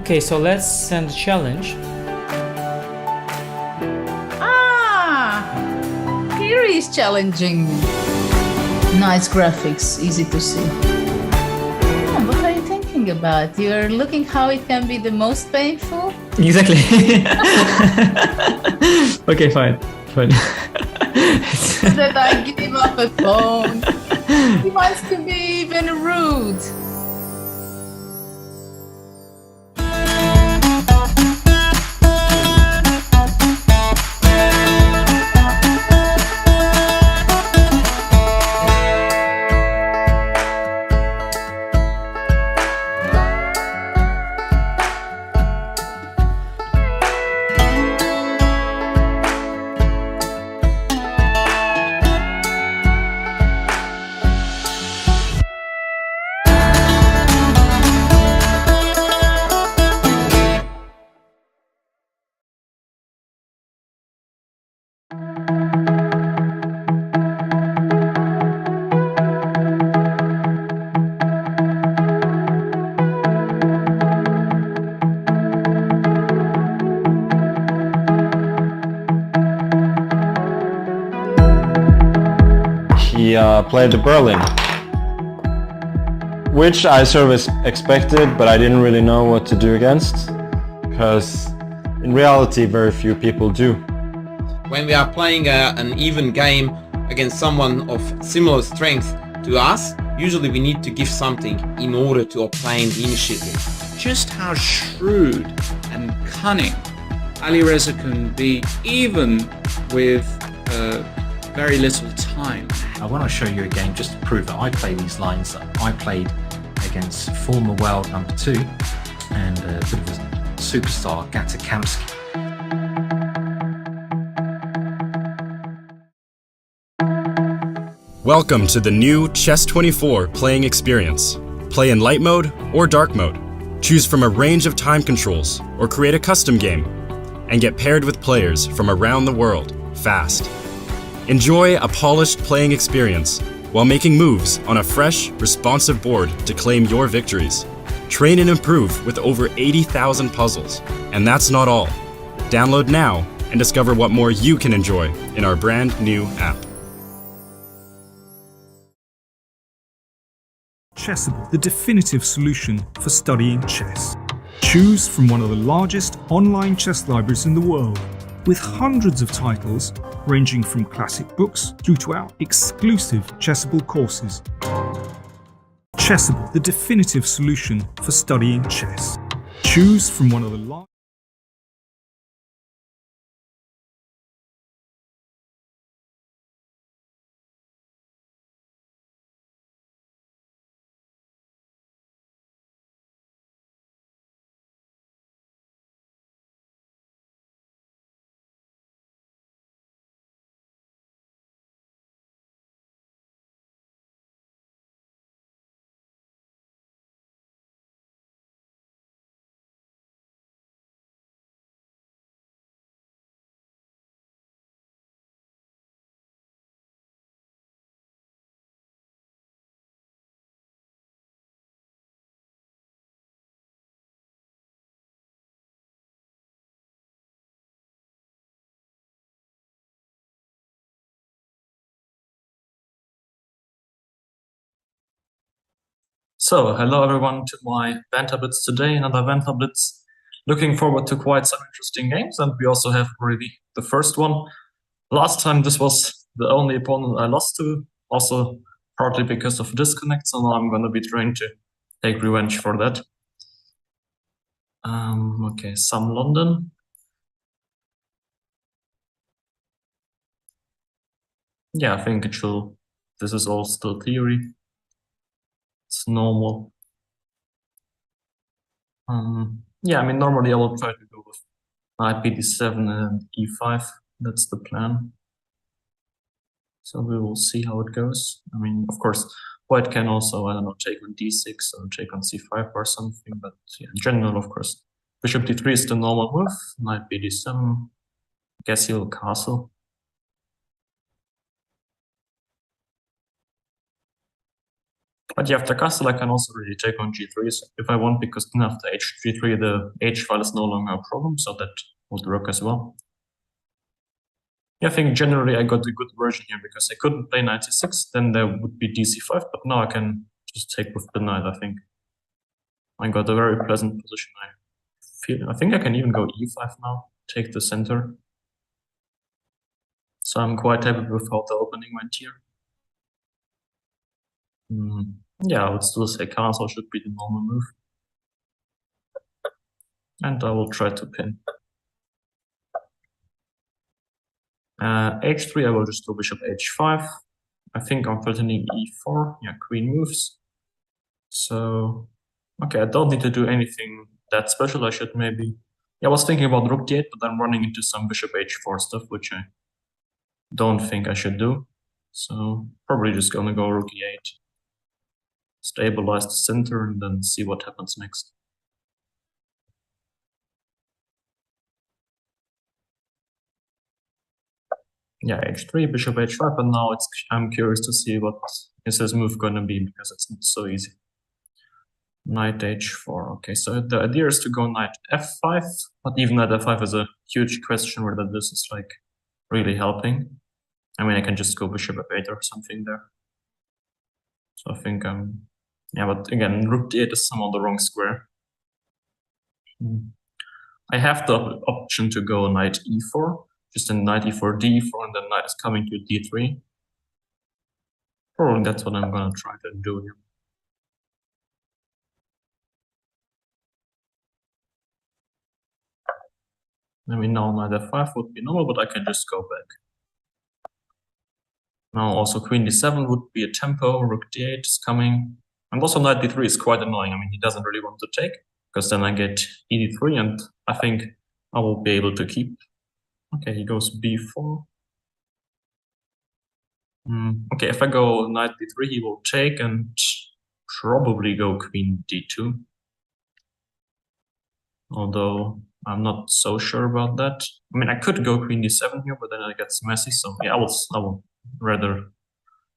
Okay, so let's send a challenge. Here is challenging. Nice graphics, easy to see. What are you thinking about? You're looking how it can be the most painful? Exactly. Okay, fine. So that I give him up a phone. He wants to be even rude. He played the Berlin, which I sort of expected, but I didn't really know what to do against, because in reality very few people do. When we are playing an even game against someone of similar strength to us, usually we need to give something in order to obtain the initiative. Just how shrewd and cunning Alireza can be, even with very little time. I want to show you a game just to prove that I play these lines that I played against former world #2 and a bit of a superstar, Vachier-Lagrave. Welcome to the new Chess24 playing experience. Play in light mode or dark mode. Choose from a range of time controls or create a custom game and get paired with players from around the world fast. Enjoy a polished playing experience while making moves on a fresh, responsive board to claim your victories. Train and improve with over 80,000 puzzles. And that's not all. Download now and discover what more you can enjoy in our brand new app. Chessable, the definitive solution for studying chess. Choose from one of the largest online chess libraries in the world, with hundreds of titles ranging from classic books through to our exclusive Chessable courses. Chessable, the definitive solution for studying chess. Choose from one of the largest. So, hello everyone to my Banter Blitz today, another Banter Blitz. Looking forward to quite some interesting games, and we also have already the first one. Last time this was the only opponent I lost to, also partly because of disconnect, so now I'm gonna be trying to take revenge for that. Okay, some London. Yeah, I think it will. This is all still theory. It's normal. Yeah, I mean, normally I will try to go with knight bd7 and e5. That's the plan. So we will see how it goes. I mean, of course, white can also, I don't know, take on d6 or take on c5 or something, but yeah, in general, of course. Bishop d3 is the normal move, knight bd7. I guess he will castle. But yeah, after castle, I can also really take on g3 if I want, because then after h3, the h file is no longer a problem, so that would work as well. Yeah, I think generally I got a good version here, because I couldn't play knight c6, then there would be dc5, but now I can just take with the knight, I think. I got a very pleasant position. I think I can even go e5 now, take the center. So I'm quite happy with how the opening went here. Yeah, I would still say castle should be the normal move. And I will try to pin. h3, I will just do bishop h5. I think I'm threatening e4. Yeah, queen moves. So, okay, I don't need to do anything that special. I should maybe... Yeah, I was thinking about rook d8, but I'm running into some bishop h4 stuff, which I don't think I should do. So, probably just gonna go rook e8. Stabilize the center and then see what happens next. Yeah, h3, bishop h5, and now I'm curious to see what is his move gonna be, because it's not so easy. Knight h4. Okay, so the idea is to go knight f5, but even knight f5 is a huge question whether this is like really helping. I mean, I can just go bishop f8 or something there. So I think yeah, but again, rook d8 is somehow the wrong square. I have the option to go knight e4, just in knight e4, d4, and then knight is coming to d3. Probably that's what I'm gonna try to do here. I mean, now knight f5 would be normal, but I can just go back. Now also queen d7 would be a tempo, rook d8 is coming. And also knight d3 is quite annoying. I mean, he doesn't really want to take, because then I get e3, and I think I will be able to keep. Okay, he goes b4. Okay, if I go knight d3, he will take and probably go queen d2. Although I'm not so sure about that. I mean, I could go queen d7 here, but then it gets messy. So yeah, I will rather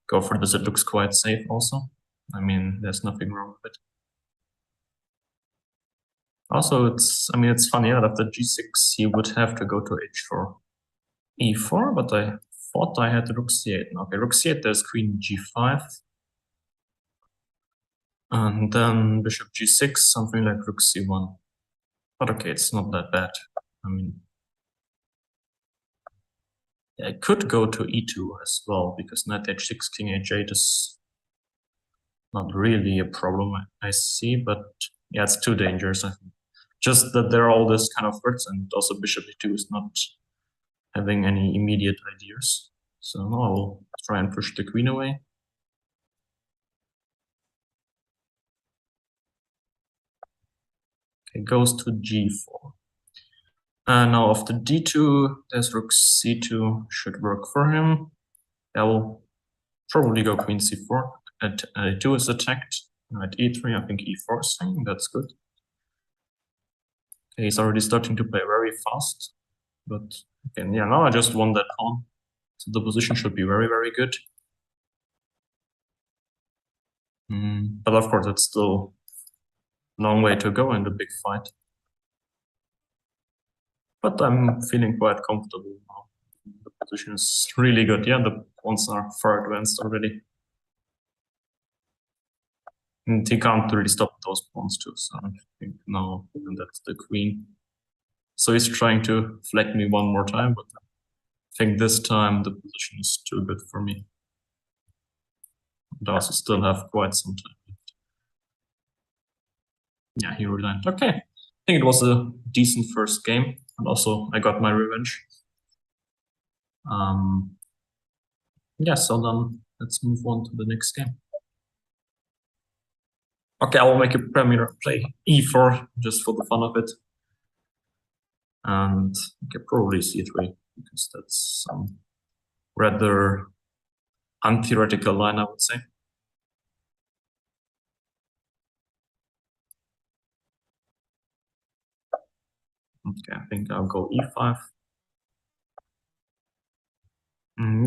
go for this. It looks quite safe also. I mean, there's nothing wrong with it. Also, it's funny, yeah, after g6, he would have to go to h4, e4, but I thought I had rook c8. Okay, rook c8, there's queen g5. And then bishop g6, something like rook c1. But okay, it's not that bad. I mean, I could go to e2 as well, because knight h6, king h8 is not really a problem, I see, but yeah, it's too dangerous, I think. Just that there are all this kind of threats, and also bishop e2 is not having any immediate ideas. So now I'll try and push the queen away. Okay, goes to g4. Now after d2, there's rook c2, should work for him. I will probably go queen c4. At e2 is attacked. At e3, I think e4 is saying, that's good. Okay, he's already starting to play very fast. But again, yeah, now I just won that pawn. So the position should be very, very good. But of course, it's still a long way to go in the big fight. But I'm feeling quite comfortable now. The position is really good. Yeah, the pawns are far advanced already. And he can't really stop those pawns too, so I think now that's the queen. So he's trying to flag me one more time, but I think this time the position is too good for me. And I also still have quite some time. Yeah, he resigned. Okay, I think it was a decent first game, and also I got my revenge. Yeah, so then let's move on to the next game. Okay, I will make a premier play e4 just for the fun of it. And okay, probably c3, because that's some rather untheoretical line, I would say. Okay, I think I'll go e5.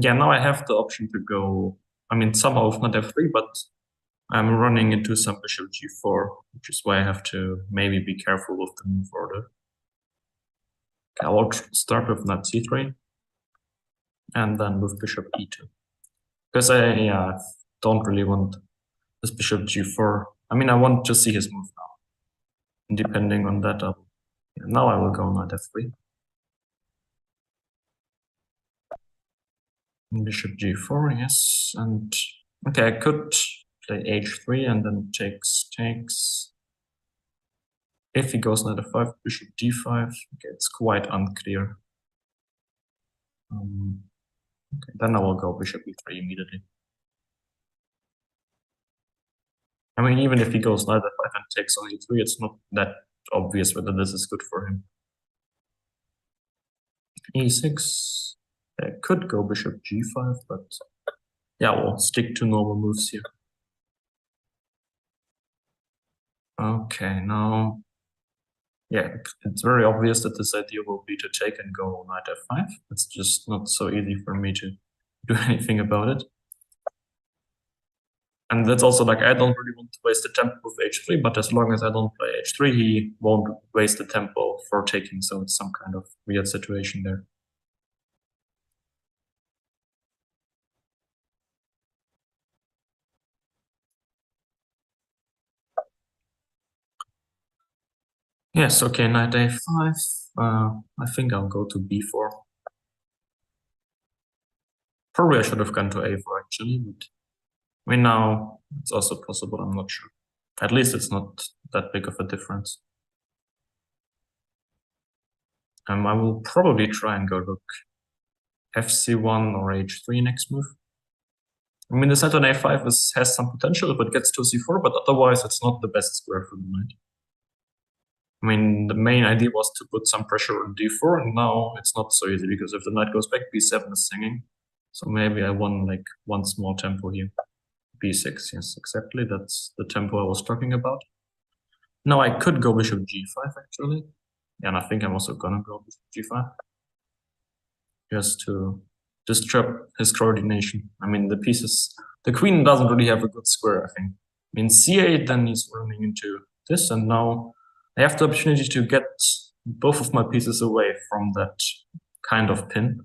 Yeah, now I have the option to go, I mean, somehow with knight f3, but I'm running into some bishop g4, which is why I have to maybe be careful with the move order. Okay, I will start with knight c3, and then with bishop e2. Because I don't really want this bishop g4. I mean, I want to see his move now. And depending on that, now I will go knight f3. Bishop g4, yes. And okay, I could play h3 and then takes. If he goes knight f5, bishop d5, okay, it's quite unclear. Okay, then I will go bishop e3 immediately. I mean, even if he goes knight f5 and takes on e3, it's not that obvious whether this is good for him. e6, I could go bishop g5, but yeah, we'll stick to normal moves here. Okay, now, yeah, it's very obvious that this idea will be to take and go knight f5. It's just not so easy for me to do anything about it. And that's also like, I don't really want to waste the tempo with h3, but as long as I don't play h3, he won't waste the tempo for taking, so it's some kind of weird situation there. Yes, okay, knight a5. I think I'll go to b4. Probably I should have gone to a4 actually, but I mean, now it's also possible, I'm not sure. At least it's not that big of a difference. I will probably try and go rook fc1 or h3 next move. I mean, the set on a5 has some potential if it gets to c4, but otherwise it's not the best square for the knight. I mean, the main idea was to put some pressure on d4, and now it's not so easy, because if the knight goes back, b7 is singing. So maybe I won like one small tempo here. b6, yes, exactly. That's the tempo I was talking about. Now I could go bishop g5, actually. Yeah, and I think I'm also gonna go bishop g5. Just to disrupt his coordination. I mean, the pieces... The queen doesn't really have a good square, I think. I mean, c8, then he's running into this, and now I have the opportunity to get both of my pieces away from that kind of pin. I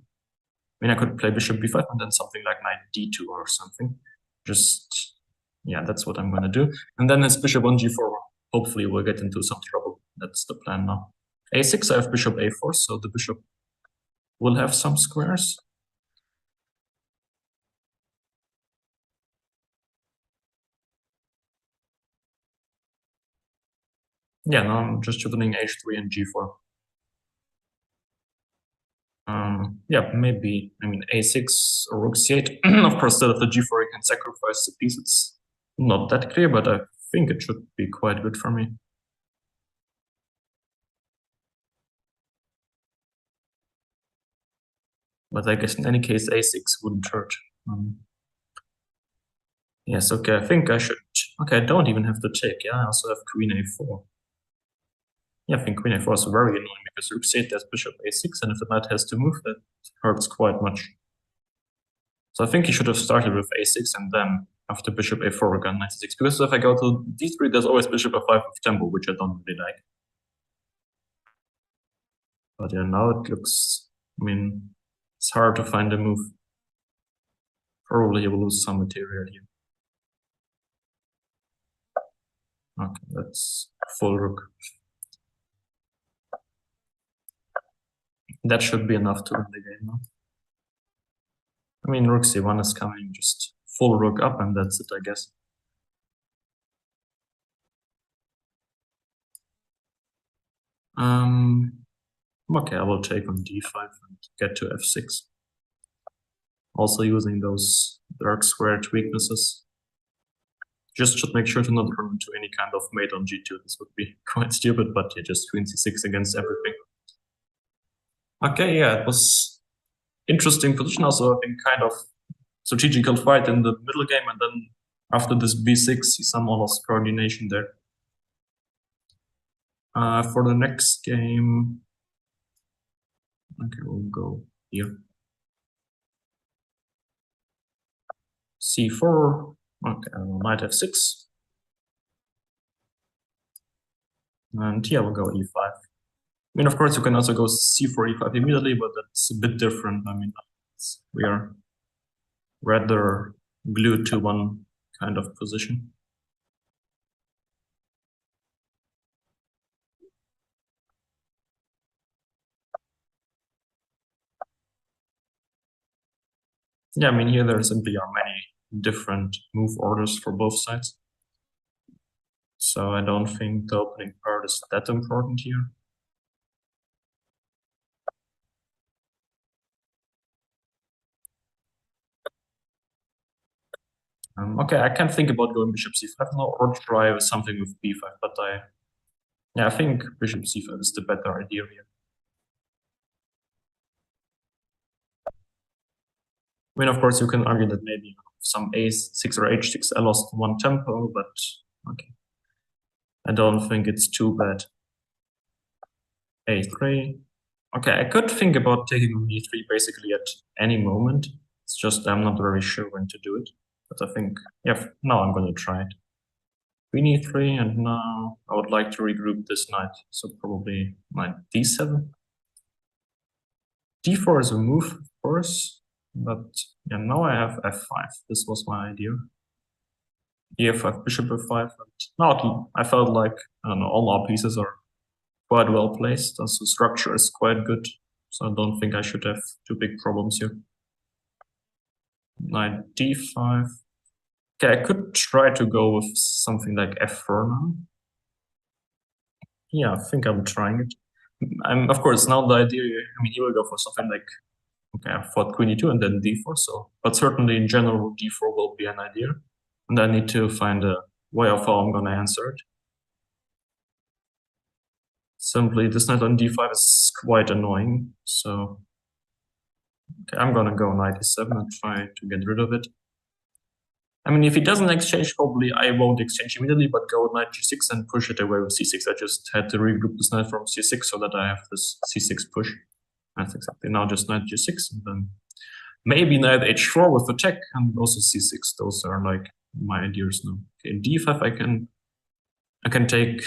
mean, I could play bishop b5 and then something like knight d2 or something. Just, yeah, that's what I'm gonna do. And then his bishop on g4, hopefully will get into some trouble. That's the plan now. a6, I have bishop a4, so the bishop will have some squares. Yeah, now I'm just shooting h3 and g4. Yeah, maybe, I mean, a6 or rook c8. Of course, still if the g4 you can sacrifice the piece. It's not that clear, but I think it should be quite good for me. But I guess in any case, a6 wouldn't hurt. Yes, okay, I think I should... Okay, I don't even have to take, yeah, I also have queen a4. Yeah, I think queen a4 is very annoying, because rook c8 has bishop a6, and if the knight has to move, that hurts quite much. So I think he should have started with a6, and then after bishop a4 again knight c6, because if I go to d3, there's always bishop f5 with tempo, which I don't really like. But yeah, now it looks... I mean, it's hard to find a move. Probably he will lose some material here. Okay, that's full rook. That should be enough to win the game now. I mean, rook c1 is coming, just full rook up, and that's it, I guess. Okay, I will take on d5 and get to f6. Also using those dark squared weaknesses. Just should make sure to not run into any kind of mate on g2. This would be quite stupid, but yeah, just queen c6 against everything. Okay, yeah, it was interesting position. Also, I think kind of strategical fight in the middle game, and then after this b6, some almost coordination there. For the next game, okay, we'll go here. c4, Okay, knight f6. And here we'll go e5. I mean, of course, you can also go c4, e5 immediately, but that's a bit different. I mean, we are rather glued to one kind of position. Yeah, I mean, here there simply are many different move orders for both sides. So I don't think the opening part is that important here. Okay, I can think about going bishop c5 now or try something with b5, but I think bishop c5 is the better idea here. I mean, of course, you can argue that maybe some a6 or h6 I lost one tempo, but okay. I don't think it's too bad. a3. Okay, I could think about taking on e3 basically at any moment. It's just I'm not very sure when to do it. But I think, yeah, now I'm going to try it. Queen e3, and now I would like to regroup this knight. So probably knight d7. d4 is a move, of course. But yeah, now I have f5. This was my idea. e5, bishop f5. And now I felt like, I don't know, all our pieces are quite well placed. Also, the structure is quite good. So I don't think I should have too big problems here. Knight d5. Okay, I could try to go with something like f4 now. Yeah, I think I'm trying it. Of course, now the idea, I mean, he will go for something like, okay, I thought queen e2 and then d4, so, but certainly in general, d4 will be an idea. And I need to find a way of how I'm going to answer it. Simply, this knight on d5 is quite annoying, so okay, I'm going to go knight e7 and try to get rid of it. I mean, if he doesn't exchange, probably I won't exchange immediately, but go knight g6 and push it away with c6. I just had to regroup this knight from c6 so that I have this c6 push. That's exactly now just knight g6, and then maybe knight h4 with the check, and also c6. Those are like my ideas now. Okay, d5 I can take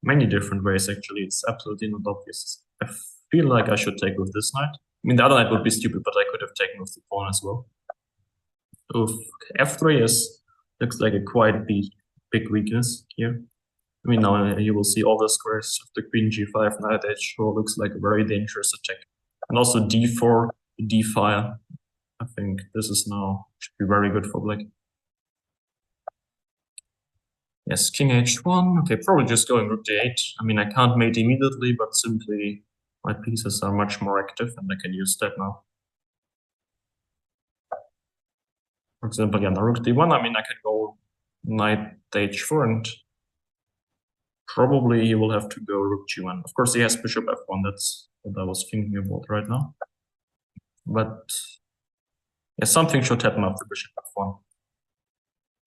many different ways, actually. It's absolutely not obvious. I feel like I should take with this knight. I mean, the other knight would be stupid, but I could have taken with the pawn as well. Oof. F3 looks like a quite big weakness here. I mean, now you will see all the squares of the queen g5, knight h4 looks like a very dangerous attack. And also d4, d5. I think this is now should be very good for black. Yes, king h1. Okay, probably just going rook d8. I mean, I can't mate immediately, but simply my pieces are much more active and I can use that now. For example, again, rook d1, I mean, I can go knight h4 and probably he will have to go rook g1. Of course, he has bishop f1, that's what I was thinking about right now. But yeah, something should happen after bishop f1.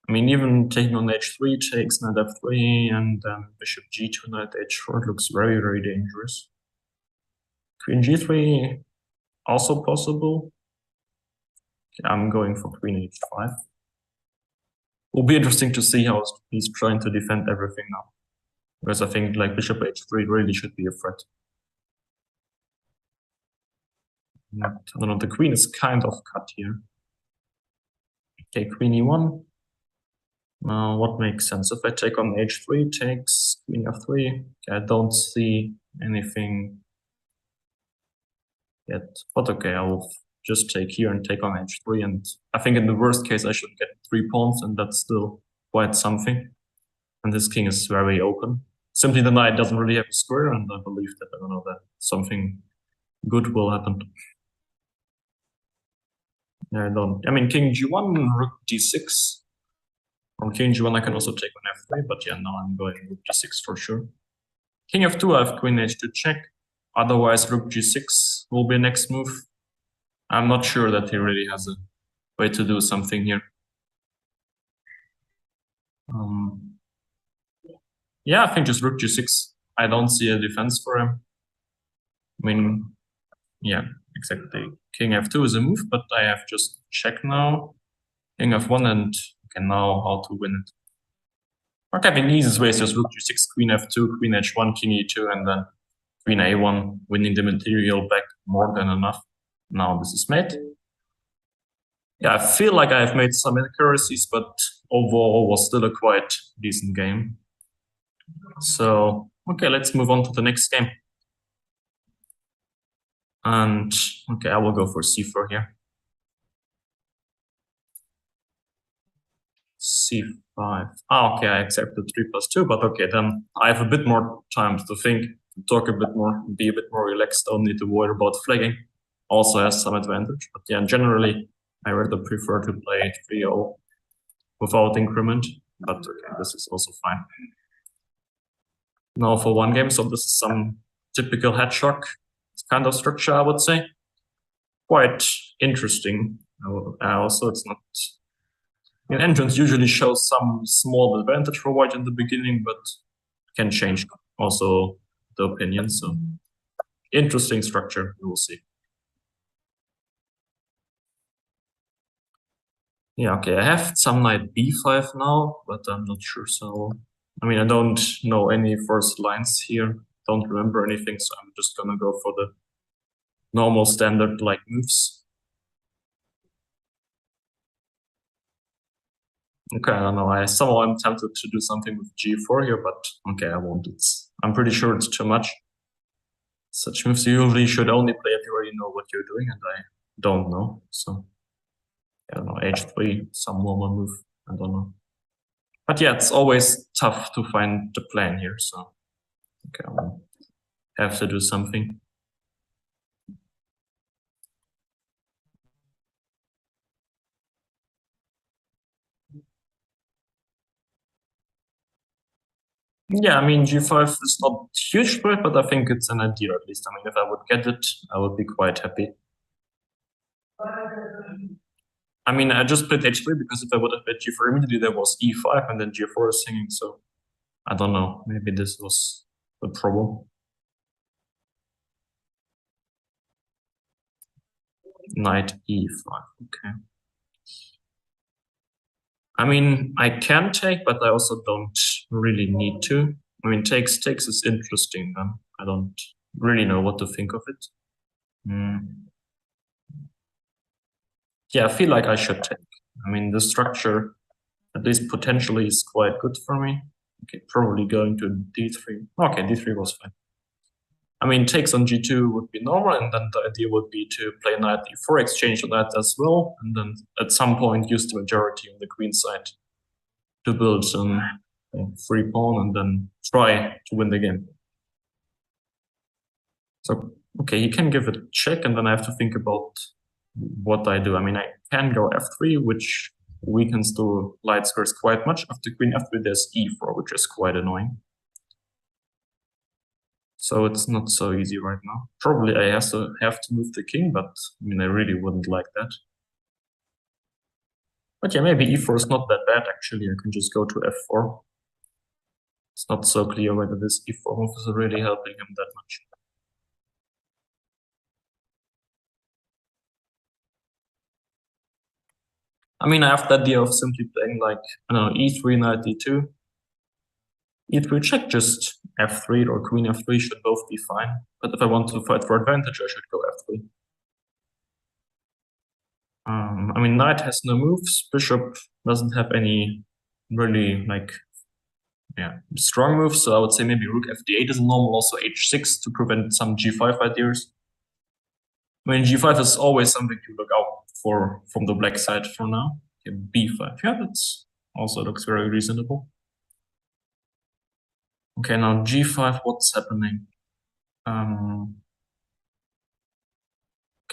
I mean, even taking on h3 takes knight f3 and then bishop g2, knight h4 looks very, very dangerous. Queen g3, also possible. I'm going for queen h5. Will be interesting to see how he's trying to defend everything now. Because I think like bishop h3 really should be a threat. I don't know, the queen is kind of cut here. Okay, queen e1. Now what makes sense? If I take on h3, takes queen f3. Okay, I don't see anything yet. But okay, I will just take here and take on h3, and I think in the worst case I should get 3 pawns, and that's still quite something. And this king is very open. Simply the knight doesn't really have a square, and I believe that, I don't know, that something good will happen. I don't. I mean, king g1, rook d6. On king g1 I can also take on f3, but yeah, now I'm going rook g6 for sure. King f2, I have queen h2 check. Otherwise, rook g6 will be next move. I'm not sure that he really has a way to do something here. Yeah, I think just rook g6. I don't see a defense for him. I mean, yeah, exactly. King f2 is a move, but I have just check now. King f1 and Okay, now how to win it. Okay, I think the easiest way is just rook g6, queen f2, queen h1, king e2, and then queen a1, winning the material back more than enough. Now this is made. Yeah, I feel like I have made some inaccuracies, but overall was still a quite decent game. So, okay, let's move on to the next game. And, okay, I will go for c4 here. c5. Ah, okay, I accepted 3+2, but okay, then I have a bit more time to think, to talk a bit more, be a bit more relaxed, don't need to worry about flagging. Also has some advantage, but yeah, generally, I rather prefer to play 3-0 without increment, but okay, this is also fine. Now for one game, so this is some typical headshock kind of structure, I would say. Quite interesting. Also, it's not... I mean, entrance usually shows some small advantage for white in the beginning, but can change also the opinion, so interesting structure, we will see. Yeah, okay, I have some knight b5 now, but I'm not sure, so... I mean, I don't know any first lines here, don't remember anything, so I'm just gonna go for the normal standard-like moves. Okay, I don't know, somehow I'm tempted to do something with g4 here, but okay, I won't. I'm pretty sure it's too much. Such moves you usually should only play if you already know what you're doing, and I don't know, so... I don't know, h3, some normal move, I don't know. But yeah, it's always tough to find the plan here, so... Okay, I will have to do something. Yeah, I mean, g5 is not huge for it, but I think it's an idea at least. I mean, if I would get it, I would be quite happy. I mean, I just played h3 because if I would have played g4 immediately, there was e5 and then g4 is singing, so I don't know. Maybe this was the problem. Knight e5, okay. I mean, I can take, but I also don't really need to. I mean, takes is interesting then. I don't really know what to think of it. Yeah, I feel like I should take. I mean, the structure, at least potentially, is quite good for me. Okay, probably going to d3. Okay, d3 was fine. I mean, takes on g2 would be normal, and then the idea would be to play knight e4, exchange on that as well, and then at some point use the majority on the queen side to build some free pawn and then try to win the game. So, okay, he can give it a check, and then I have to think about what I do. I mean, I can go f3, which weakens the light squares quite much. After queen f3, there's e4, which is quite annoying. So it's not so easy right now. Probably I have to move the king, but I mean, I really wouldn't like that. But yeah, maybe e4 is not that bad, actually. I can just go to f4. It's not so clear whether this e4 move is really helping him that much. I mean, I have the idea of simply playing like, I don't know, e3, knight d2. e3 check, just f3 or queen f3 should both be fine. But if I want to fight for advantage, I should go f3. I mean, knight has no moves. Bishop doesn't have any really, like, strong moves. So I would say maybe rook fd8 is normal, also h6 to prevent some g5 ideas. I mean, g5 is always something to look out for from the black side for now. Okay, b5, yeah, that's also looks very reasonable. Okay, now g5, what's happening? Okay,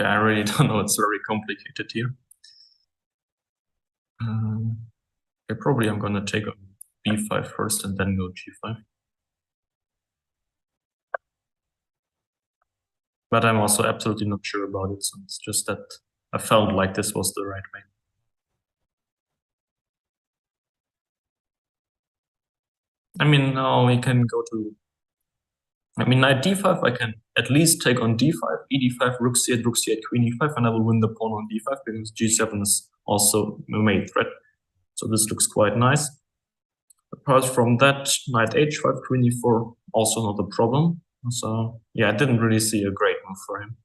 I really don't know, it's very complicated here. Okay, probably I'm gonna take on b5 first and then go g5. But I'm also absolutely not sure about it, so it's just that I felt like this was the right way. I mean, now we can go to... I mean, knight d5, I can at least take on d5, ed5, rook c8, queen e5, and I will win the pawn on d5 because g7 is also a main threat. So this looks quite nice. Apart from that, knight h5, queen e4, also not a problem. So yeah, I didn't really see a great move for him.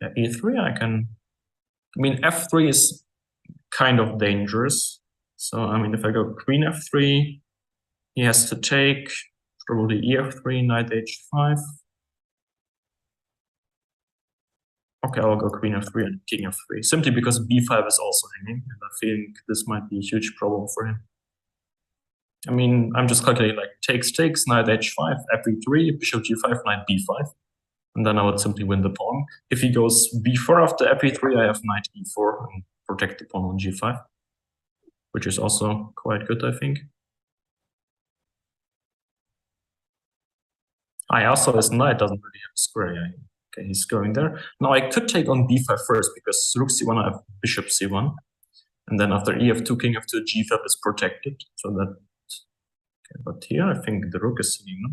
Yeah, e3, I mean, f3 is kind of dangerous. So, I mean, if I go queen f3, he has to take probably ef3, knight h5. Okay, I'll go queen f3 and king f3, simply because b5 is also hanging, and I think this might be a huge problem for him. I mean, I'm just calculating like takes, knight h5, f3, bishop g5, knight b5, and then I would simply win the pawn. If he goes b4 after f3, I have knight e4 and protect the pawn on g5, which is also quite good, I think. Also his knight doesn't really have a square. Yeah. Okay, he's going there. Now I could take on b5 first, because rook c1, I have bishop c1. And then after ef2, king f2, g5 is protected. So that, okay, but here I think the rook is sitting, no?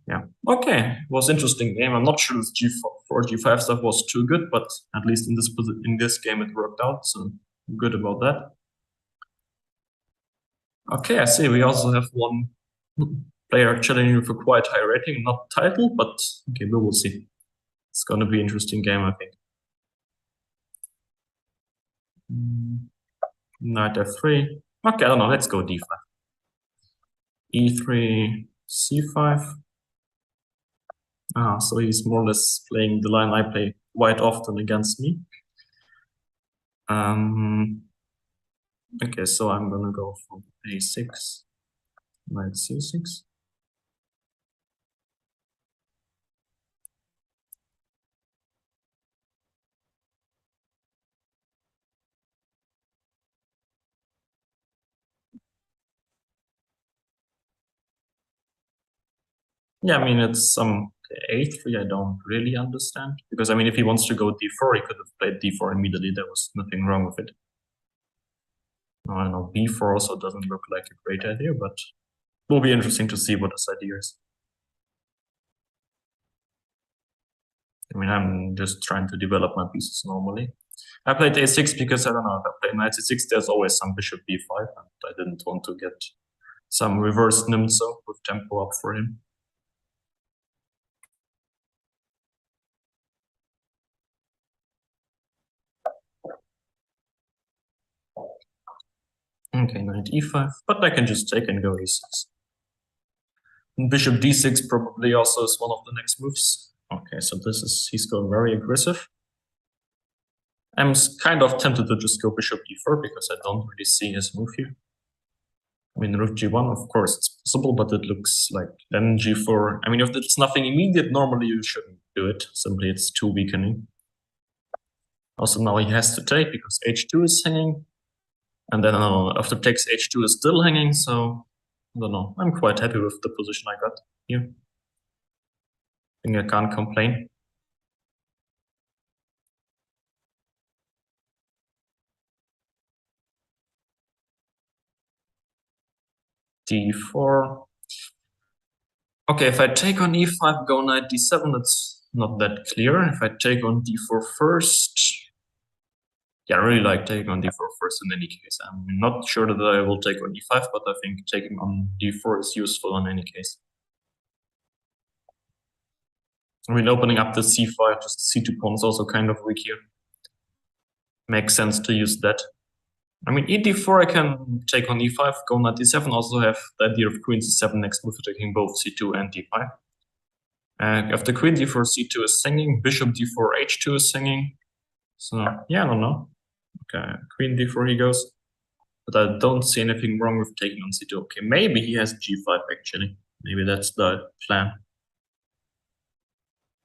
Yeah, okay, it was interesting game. I'm not sure this g4, g5 stuff was too good, but at least in this game it worked out, so I'm good about that. Okay, I see we also have one player challenging for quite high rating, not title, but okay, we will see. It's gonna be an interesting game, I think. Knight f3. Okay, I don't know, let's go d5. e3, c5. So he's more or less playing the line I play quite often against me. Okay, so I'm gonna go for a6, knight c6. Yeah, I mean, it's some a3 I don't really understand, because I mean, if he wants to go d4, he could have played d4 immediately. There was nothing wrong with it. I don't know, b4 also doesn't look like a great idea, but it will be interesting to see what his idea is. I mean, I'm just trying to develop my pieces normally. I played a6 because, I don't know, if I play knight c6, there's always some bishop b5, and I didn't want to get some reverse nimso with tempo up for him. Okay, knight e5, but I can just take and go e6. And bishop d6 probably also is one of the next moves. Okay, so he's going very aggressive. I'm kind of tempted to just go bishop e4 because I don't really see his move here. I mean, rook g1, of course, it's possible, but it looks like then g4. I mean, if it's nothing immediate, normally you shouldn't do it. Simply, it's too weakening. Also, now he has to take because h2 is hanging. And then after takes h2 is still hanging, so I don't know. I'm quite happy with the position I got here. I think I can't complain. d4. Okay, if I take on e5, go knight d7, it's not that clear. If I take on d4 first, yeah, I really like taking on d4 first in any case. I'm not sure that I will take on e5, but I think taking on d4 is useful in any case. I mean, opening up the c5, just c2 pawn is also kind of weak here. Makes sense to use that. I mean, e4 I can take on e5, go knight d7, also have the idea of queen c7 next move, taking both c2 and d5. After queen d4, c2 is singing, bishop d4, h2 is singing. So, yeah, I don't know. Okay, queen d4 he goes. But I don't see anything wrong with taking on c2. Okay, maybe he has g5 actually. Maybe that's the plan.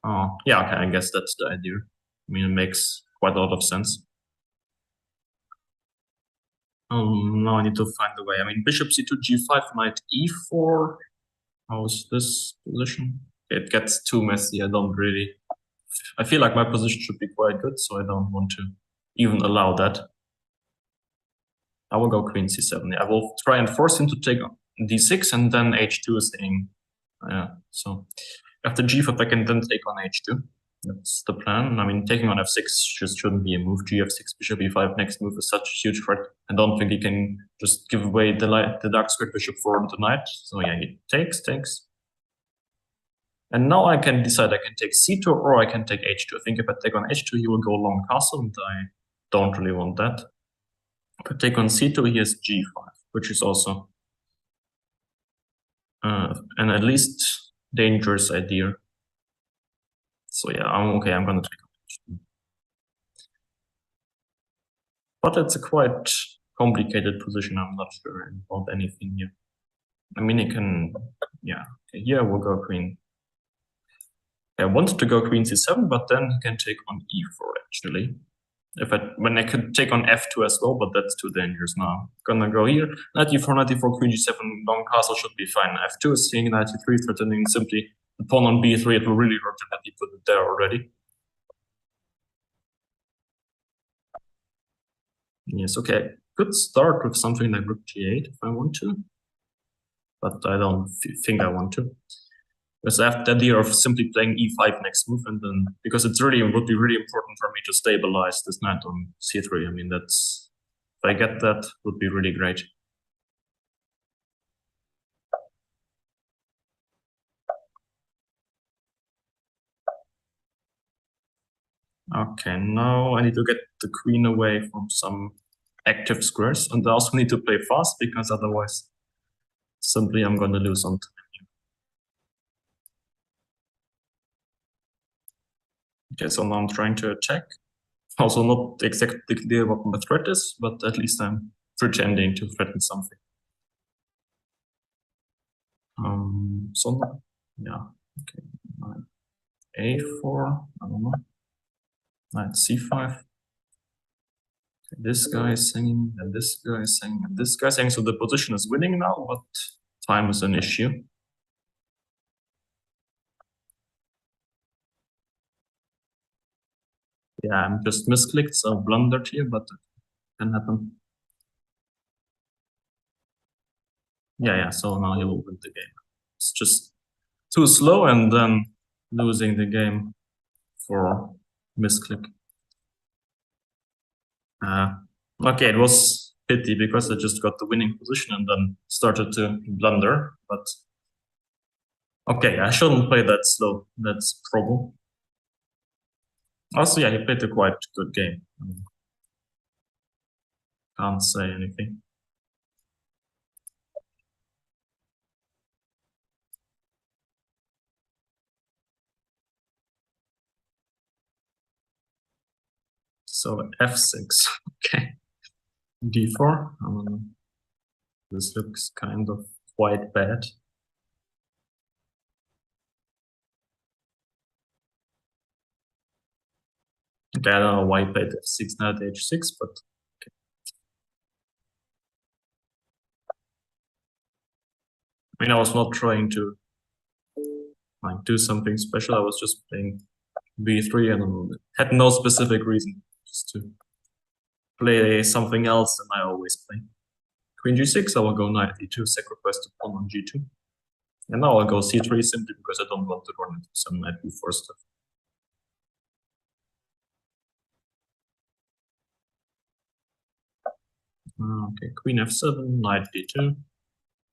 Oh, yeah, okay, I guess that's the idea. I mean, it makes quite a lot of sense. Now I need to find the way. I mean, bishop c2, g5, knight e4. How is this position? Okay, it gets too messy. I feel like my position should be quite good, so I don't want to even allow that. I will go queen c7. I will try and force him to take d6, and then h2 is saying, so after g5 I can then take on h2. That's the plan. I mean, taking on f6 just shouldn't be a move. Gf6, bishop e5, next move is such a huge threat. I don't think he can just give away the dark squared bishop for the knight. So yeah, he takes. And now I can decide I can take c2 or I can take h2. I think if I take on h2, he will go long castle, and I don't really want that. If I take on c2, he has g5, which is also an at least dangerous idea. So yeah, I'm gonna take on h2. But it's a quite complicated position. I'm not sure about anything here. I mean, he can, yeah. Okay, here we'll go queen. I wanted to go queen c7, but then he can take on e4 actually. When I could take on f2 as well, but that's too dangerous now. Gonna go here, knight e4, knight e4, queen g7, long castle should be fine. f2 is seeing knight e3, threatening simply the pawn on b3. It will really hurt that he put it there already. Yes, okay. Could start with something like rook g8 if I want to, but I don't think I want to. Because I have the idea of simply playing e5 next move, and then because it would be really important for me to stabilize this knight on c3. I mean, that's, if I get that, would be really great. Okay, now I need to get the queen away from some active squares, and I also need to play fast because otherwise, simply I'm going to lose on time. Okay, so now I'm trying to attack. Also not exactly clear what my threat is, but at least I'm pretending to threaten something. So now, yeah, okay. Knight a4, I don't know. Knight c5. Okay, this guy is singing, and this guy is singing, and this guy is singing. So the position is winning now, but time is an issue. Yeah, I'm just misclicked, so blundered here, but it can happen. Yeah, so now he will win the game. It's just too slow and then losing the game for misclick. Okay, it was pity because I just got the winning position and then started to blunder, but okay, I shouldn't play that slow. That's a problem. Also, yeah, he played a quite good game. Can't say anything. So f6, okay. d4, this looks kind of quite bad. Okay, I don't know why he played f6, knight h6, but okay. I mean, I was not trying to like do something special. I was just playing b3 and had no specific reason, just to play something else than I always play. Queen g6, I will go knight e2, sacrifice the pawn on g2. And now I'll go c3 simply because I don't want to run into some knight b4 stuff. Okay, queen f7, knight d2.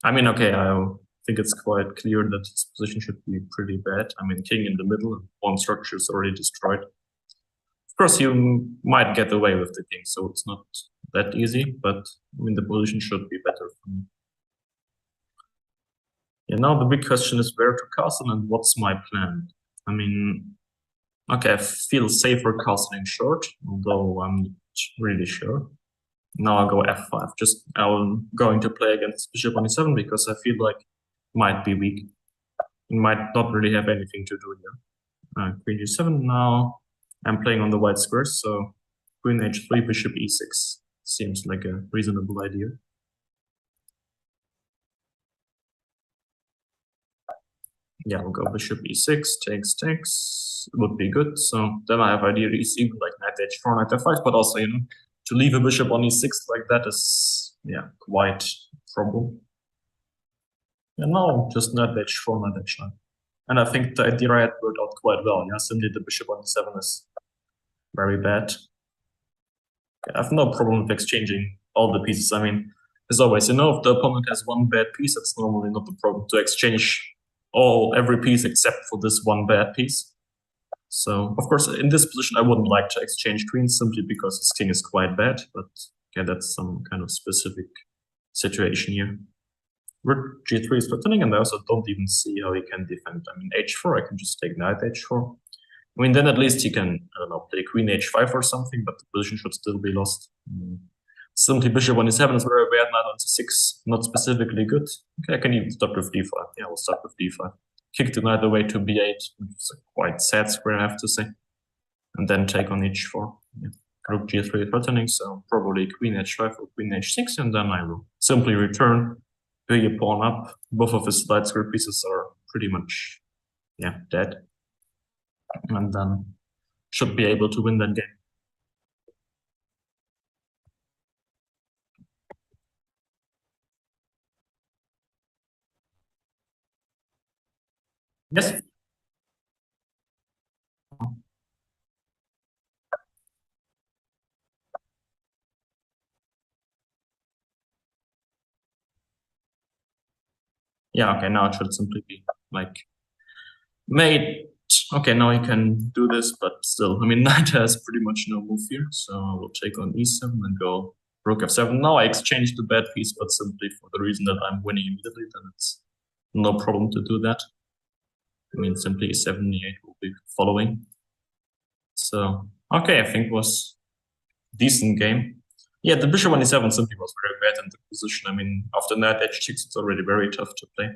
I mean, okay, I think it's quite clear that his position should be pretty bad. I mean, king in the middle, and pawn structure is already destroyed. Of course, you might get away with the king, so it's not that easy, but I mean, the position should be better for me. Yeah, now the big question is where to castle and what's my plan. I mean, okay, I feel safer castling short, although I'm not really sure. Now I'll go f5. I'm going to play against bishop on e7 because I feel like it might be weak. It might not really have anything to do here. Queen g7 now. I'm playing on the white squares, so queen h3, bishop e6 seems like a reasonable idea. Yeah, we'll go bishop e6, takes, would be good. So then I have ideally even like knight h4, knight f5, but also, to leave a bishop on e6 like that is, yeah, quite a problem. And now just knight h4, knight h5. And I think the idea I had worked out quite well. Yeah, simply the bishop on e7 is very bad. I have no problem with exchanging all the pieces. I mean, as always, you know, if the opponent has one bad piece, it's normally not a problem to exchange every piece except for this one bad piece. So, of course, in this position, I wouldn't like to exchange queens simply because his king is quite bad. But yeah, that's some kind of specific situation here. Rook g3 is threatening, and I also don't even see how he can defend. I mean, h4, I can just take knight h4. I mean, then at least he can, I don't know, play queen h5 or something, but the position should still be lost. Simply bishop on e7 is very bad, knight on c6, not specifically good. Okay, I can even start with d5. Yeah, we'll start with d5. Kick the knight away to b8, which is a quite sad square, I have to say. And then take on h4. Yeah. Rook g3 threatening, so probably queen h5 or queen h6, and then I will simply return, pay a pawn up. Both of his light square pieces are pretty much, yeah, dead. And then should be able to win that game. Yes. Yeah, okay, now it should simply be like mate. Okay, now he can do this, but still, I mean, knight has pretty much no move here, so I will take on e7 and go rook f7. Now I exchanged the bad piece, but simply for the reason that I'm winning immediately, then it's no problem to do that. I mean, simply e7, e8 will be following. So, okay, I think it was a decent game. Yeah, the bishop on e7 simply was very bad in the position. I mean, after knight h6, it's already very tough to play.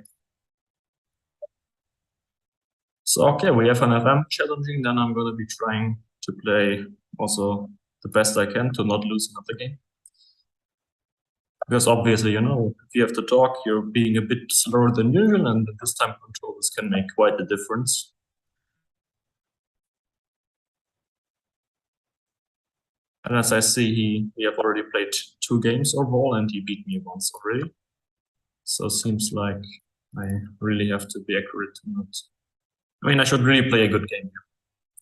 So, okay, we have an FM challenging, then I'm going to be trying to play also the best I can to not lose another game. Because obviously, you know, if you have to talk, you're being a bit slower than usual, and this time control this can make quite a difference. And as I see, he have already played 2 games overall, and he beat me once already. So it seems like I really have to be accurate to not. I mean, I should really play a good game here,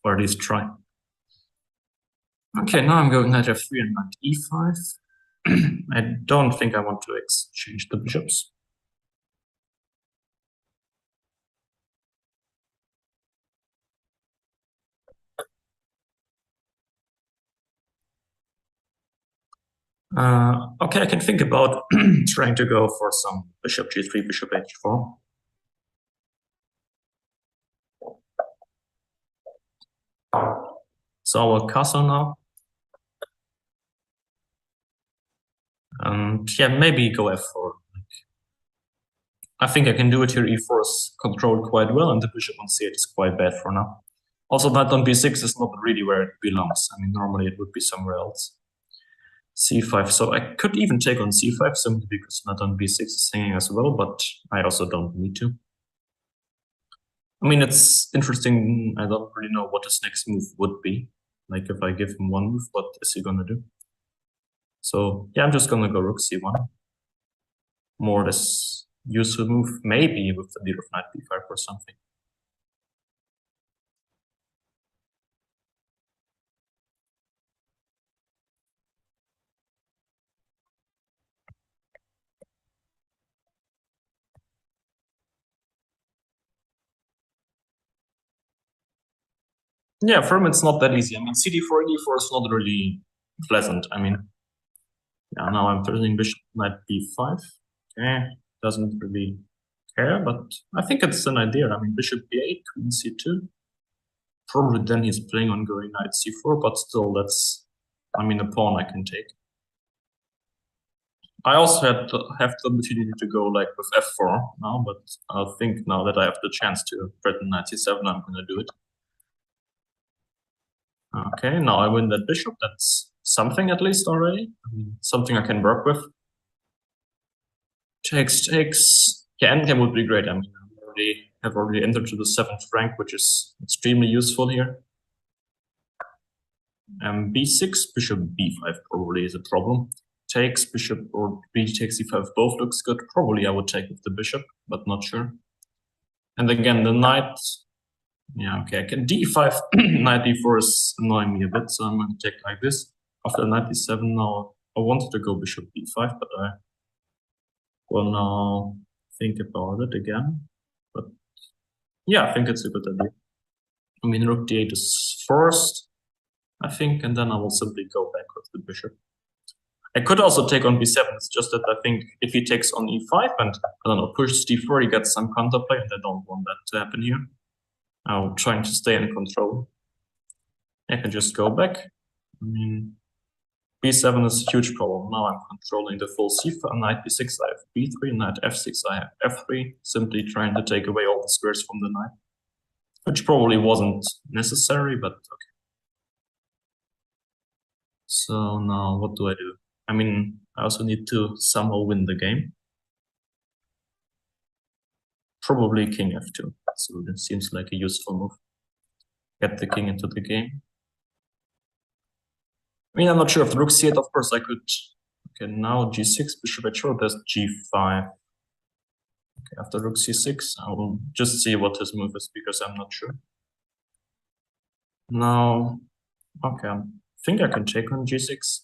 or at least try. Okay, now I'm going knight f3 and knight e5. I don't think I want to exchange the bishops. Okay, I can think about trying to go for some bishop g3, bishop h4. So I will castle now. And yeah, maybe go f4. I think I can do it here. e4 is controlled quite well, and the bishop on c8 is quite bad for now. Also, knight on b6 is not really where it belongs. I mean, normally it would be somewhere else. c5, so I could even take on c5 simply because knight on b6 is hanging as well, but I also don't need to. I mean, it's interesting. I don't really know what his next move would be. Like, if I give him one move, what is he gonna do? So yeah, I'm just gonna go rook c1. More this useful move, maybe with the leader of knight b5 or something. Yeah, for him it's not that easy. I mean, cd4 and e4 is not really pleasant. I mean, yeah, now I'm turning bishop knight b5. Okay, doesn't really care, but I think it's an idea. I mean, bishop b8, queen c2. Probably then he's playing on going knight c4, but still, that's, I mean, a pawn I can take. I also have the opportunity to go like with f4 now, but I think now that I have the chance to threaten knight c7, I'm going to do it. Okay, now I win that bishop. That's something at least already. I mean, something I can work with. Takes. Yeah, endgame would be great. I mean, I have already entered to the 7th rank, which is extremely useful here. b6, bishop b5 probably is a problem. Takes, bishop, or b takes e5 both looks good. Probably I would take with the bishop, but not sure. And again, the knight, yeah, okay, I can d5, knight d4 is annoying me a bit, so I'm going to take like this. After knight d7 now, I wanted to go bishop d5, but I will now think about it again. But yeah, I think it's a good idea. I mean, rook d8 is forced, I think, and then I will simply go back with the bishop. I could also take on b7, it's just that I think if he takes on e5 and, I don't know, pushes d4, he gets some counterplay, and I don't want that to happen here. I'm trying to stay in control. I can just go back. I mean, b7 is a huge problem. Now I'm controlling the full c5, knight b6, I have b3, knight f6, I have f3, simply trying to take away all the squares from the knight, which probably wasn't necessary, but okay. So now what do I do? I mean, I also need to somehow win the game. Probably king f2. So that seems like a useful move. Get the king into the game. I mean, I'm not sure if the rook c8, of course I could. Okay, now g6, bishop h4, there's g5. Okay, after rook c6, I will just see what his move is because I'm not sure. Now, okay, I think I can take on g6.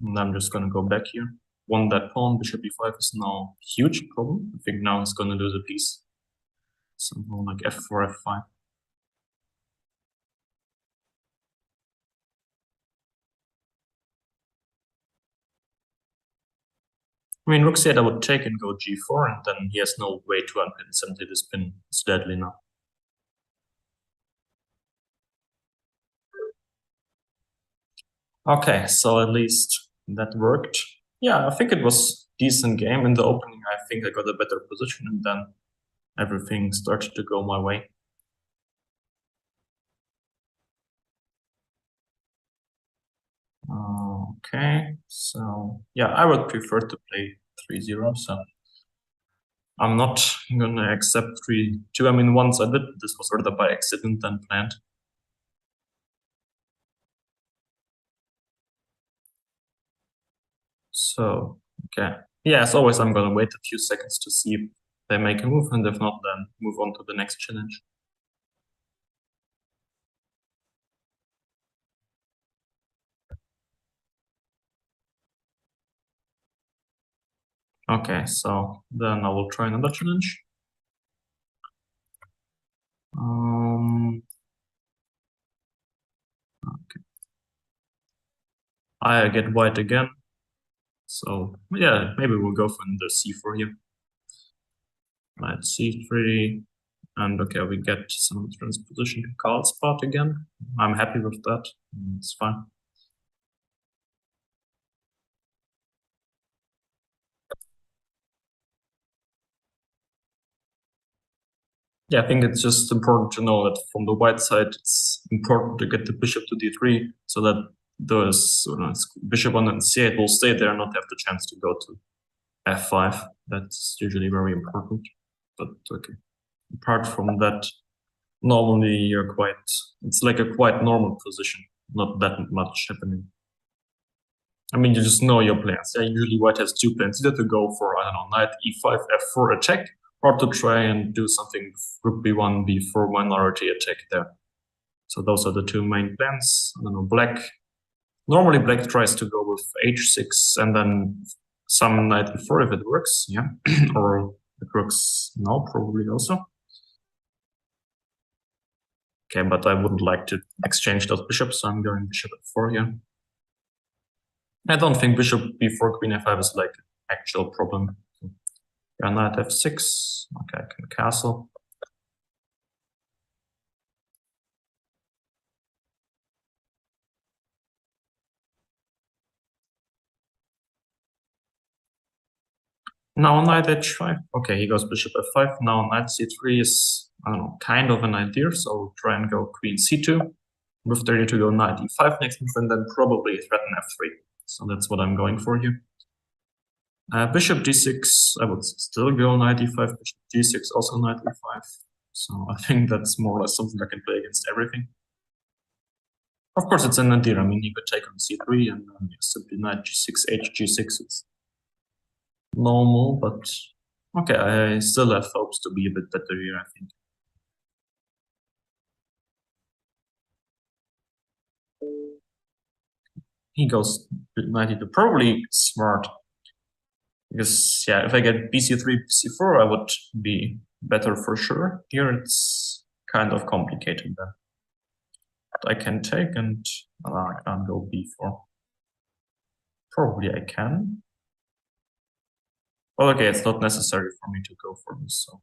And I'm just gonna go back here. Won that pawn, bishop e5 is now a huge problem. I think now he's gonna lose a piece. Something like f4, f5. I mean, rook c8 I would take and go g4, and then he has no way to unpin. Simply this pin is deadly now. Okay, so at least that worked. Yeah, I think it was a decent game. In the opening, I think I got a better position, and then everything started to go my way. Okay, so yeah, I would prefer to play 3-0, so I'm not gonna accept 3-2. I mean, once I did, this was rather by accident than planned. So, okay. Yeah, as always, I'm gonna wait a few seconds to see if they make a move, and if not, then move on to the next challenge. Okay, so then I will try another challenge. Okay. I get white again. So yeah, maybe we'll go for another c4 here. Knight c3, and okay, we get some transposition to Karl's part again. I'm happy with that. It's fine. Yeah, I think it's just important to know that from the white side, it's important to get the bishop to d3 so that those bishop on c8 will stay there and not have the chance to go to f5. That's usually very important. But okay, apart from that, normally you're it's like a quite normal position, not that much happening. I mean, you just know your plans. Yeah, usually white has two plans, either to go for, I don't know, knight e5, f4 attack, or to try and do something rook b1, b4 minority attack there. So those are the two main plans. I don't know, black. Normally black tries to go with h6 and then some knight e4 if it works, yeah. Or it works now, probably also. Okay, but I wouldn't like to exchange those bishops, so I'm going bishop f4 here. I don't think bishop b4, queen f5 is like an actual problem. Yeah, knight f6. Okay, I can castle. Now knight h5. Okay, he goes bishop f5. Now knight c3 is, I don't know, kind of an idea. So we'll try and go queen c2. Move 30 to go knight e5 next move, and then probably threaten f3. So that's what I'm going for here. Bishop d6, I would still go knight e5, bishop g6, also knight e5. So I think that's more or less something I can play against everything. Of course, it's an idea. I mean, you could take on c3 and simply knight g6, h g6. It's normal, but Okay, I still have hopes to be a bit better here, I think. He goes knight e2, probably smart. Because, yeah, if I get bc3, bc4, I would be better for sure. Here it's kind of complicated then. But I can take and I can't go b4. Probably I can. Well, okay, it's not necessary for me to go for this, so.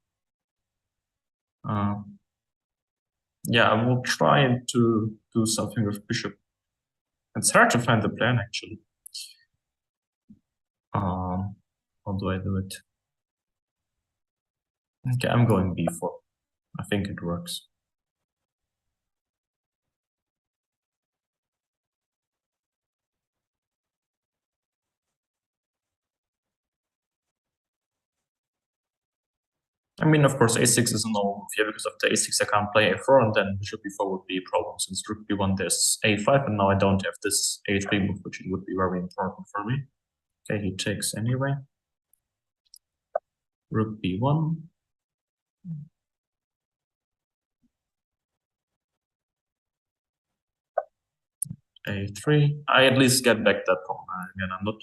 Yeah, I will try to do something with bishop. It's hard to find the plan, actually. How do I do it? Okay, I'm going b4. I think it works. I mean, of course, a6 is a normal move here because after a6 I can't play a4, and then bishop b4 would be a problem. Since rook b1 there's a5, and now I don't have this a3 move, which would be very important for me. Okay, he takes anyway. Rook b1. a3. I at least get back that pawn. Again, I'm not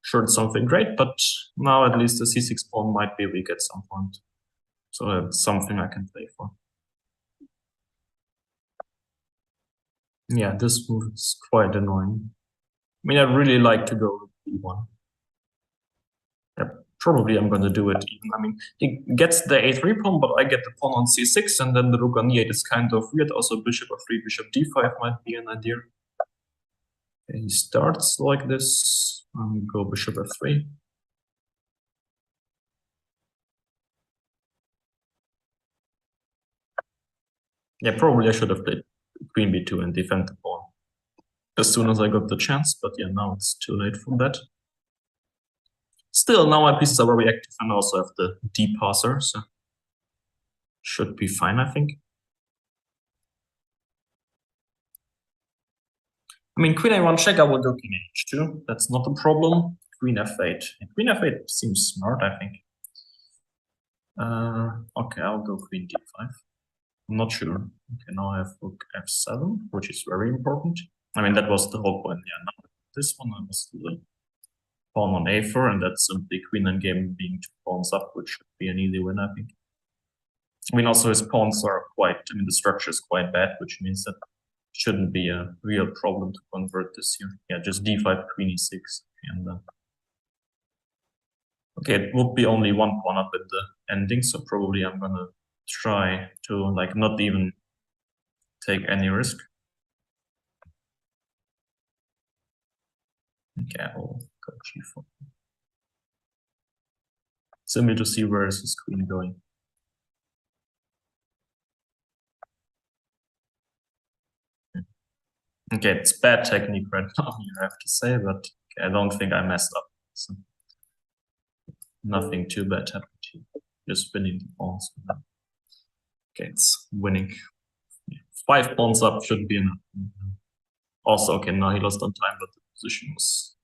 sure it's something great, but now at least the c6 pawn might be weak at some point. So that's something I can play for. Yeah, this move is quite annoying. I mean, I really like to go with b1. Yeah, probably I'm going to do it even. I mean, he gets the a3 pawn, but I get the pawn on c6, and then the rook on e8 is kind of weird. Also, bishop f3, bishop d5 might be an idea. Okay, he starts like this. Go bishop f3. Yeah, probably I should have played queen b2 and defend the pawn as soon as I got the chance, but yeah, now it's too late for that. Still, now my pieces are very active and I also have the d passer, so should be fine, I think. I mean, queen a1 check, I will go king h2. That's not a problem. Queen f8. And queen f8 seems smart, I think. Okay, I'll go queen d5. I'm not sure. Okay, now I have rook f7, which is very important. I mean, that was the whole point. Yeah, now this one I must do the pawn on a4, and that's simply queen endgame being 2 pawns up, which should be an easy win, I think. I mean, also his pawns are quite, I mean, the structure is quite bad, which means that shouldn't be a real problem to convert this here. Yeah, just d5, queen e6, and okay, it would be only 1 pawn up at the ending, so probably I'm gonna try to like not even take any risk. Okay, I'll go g4. Simply to see where is his queen going. Okay, it's bad technique right now, you have to say, but okay, I don't think I messed up. So nothing too bad happened here. Just winning the pawns. Okay, it's winning. 5 pawns up should be enough. Also, okay, now he lost on time, but the position was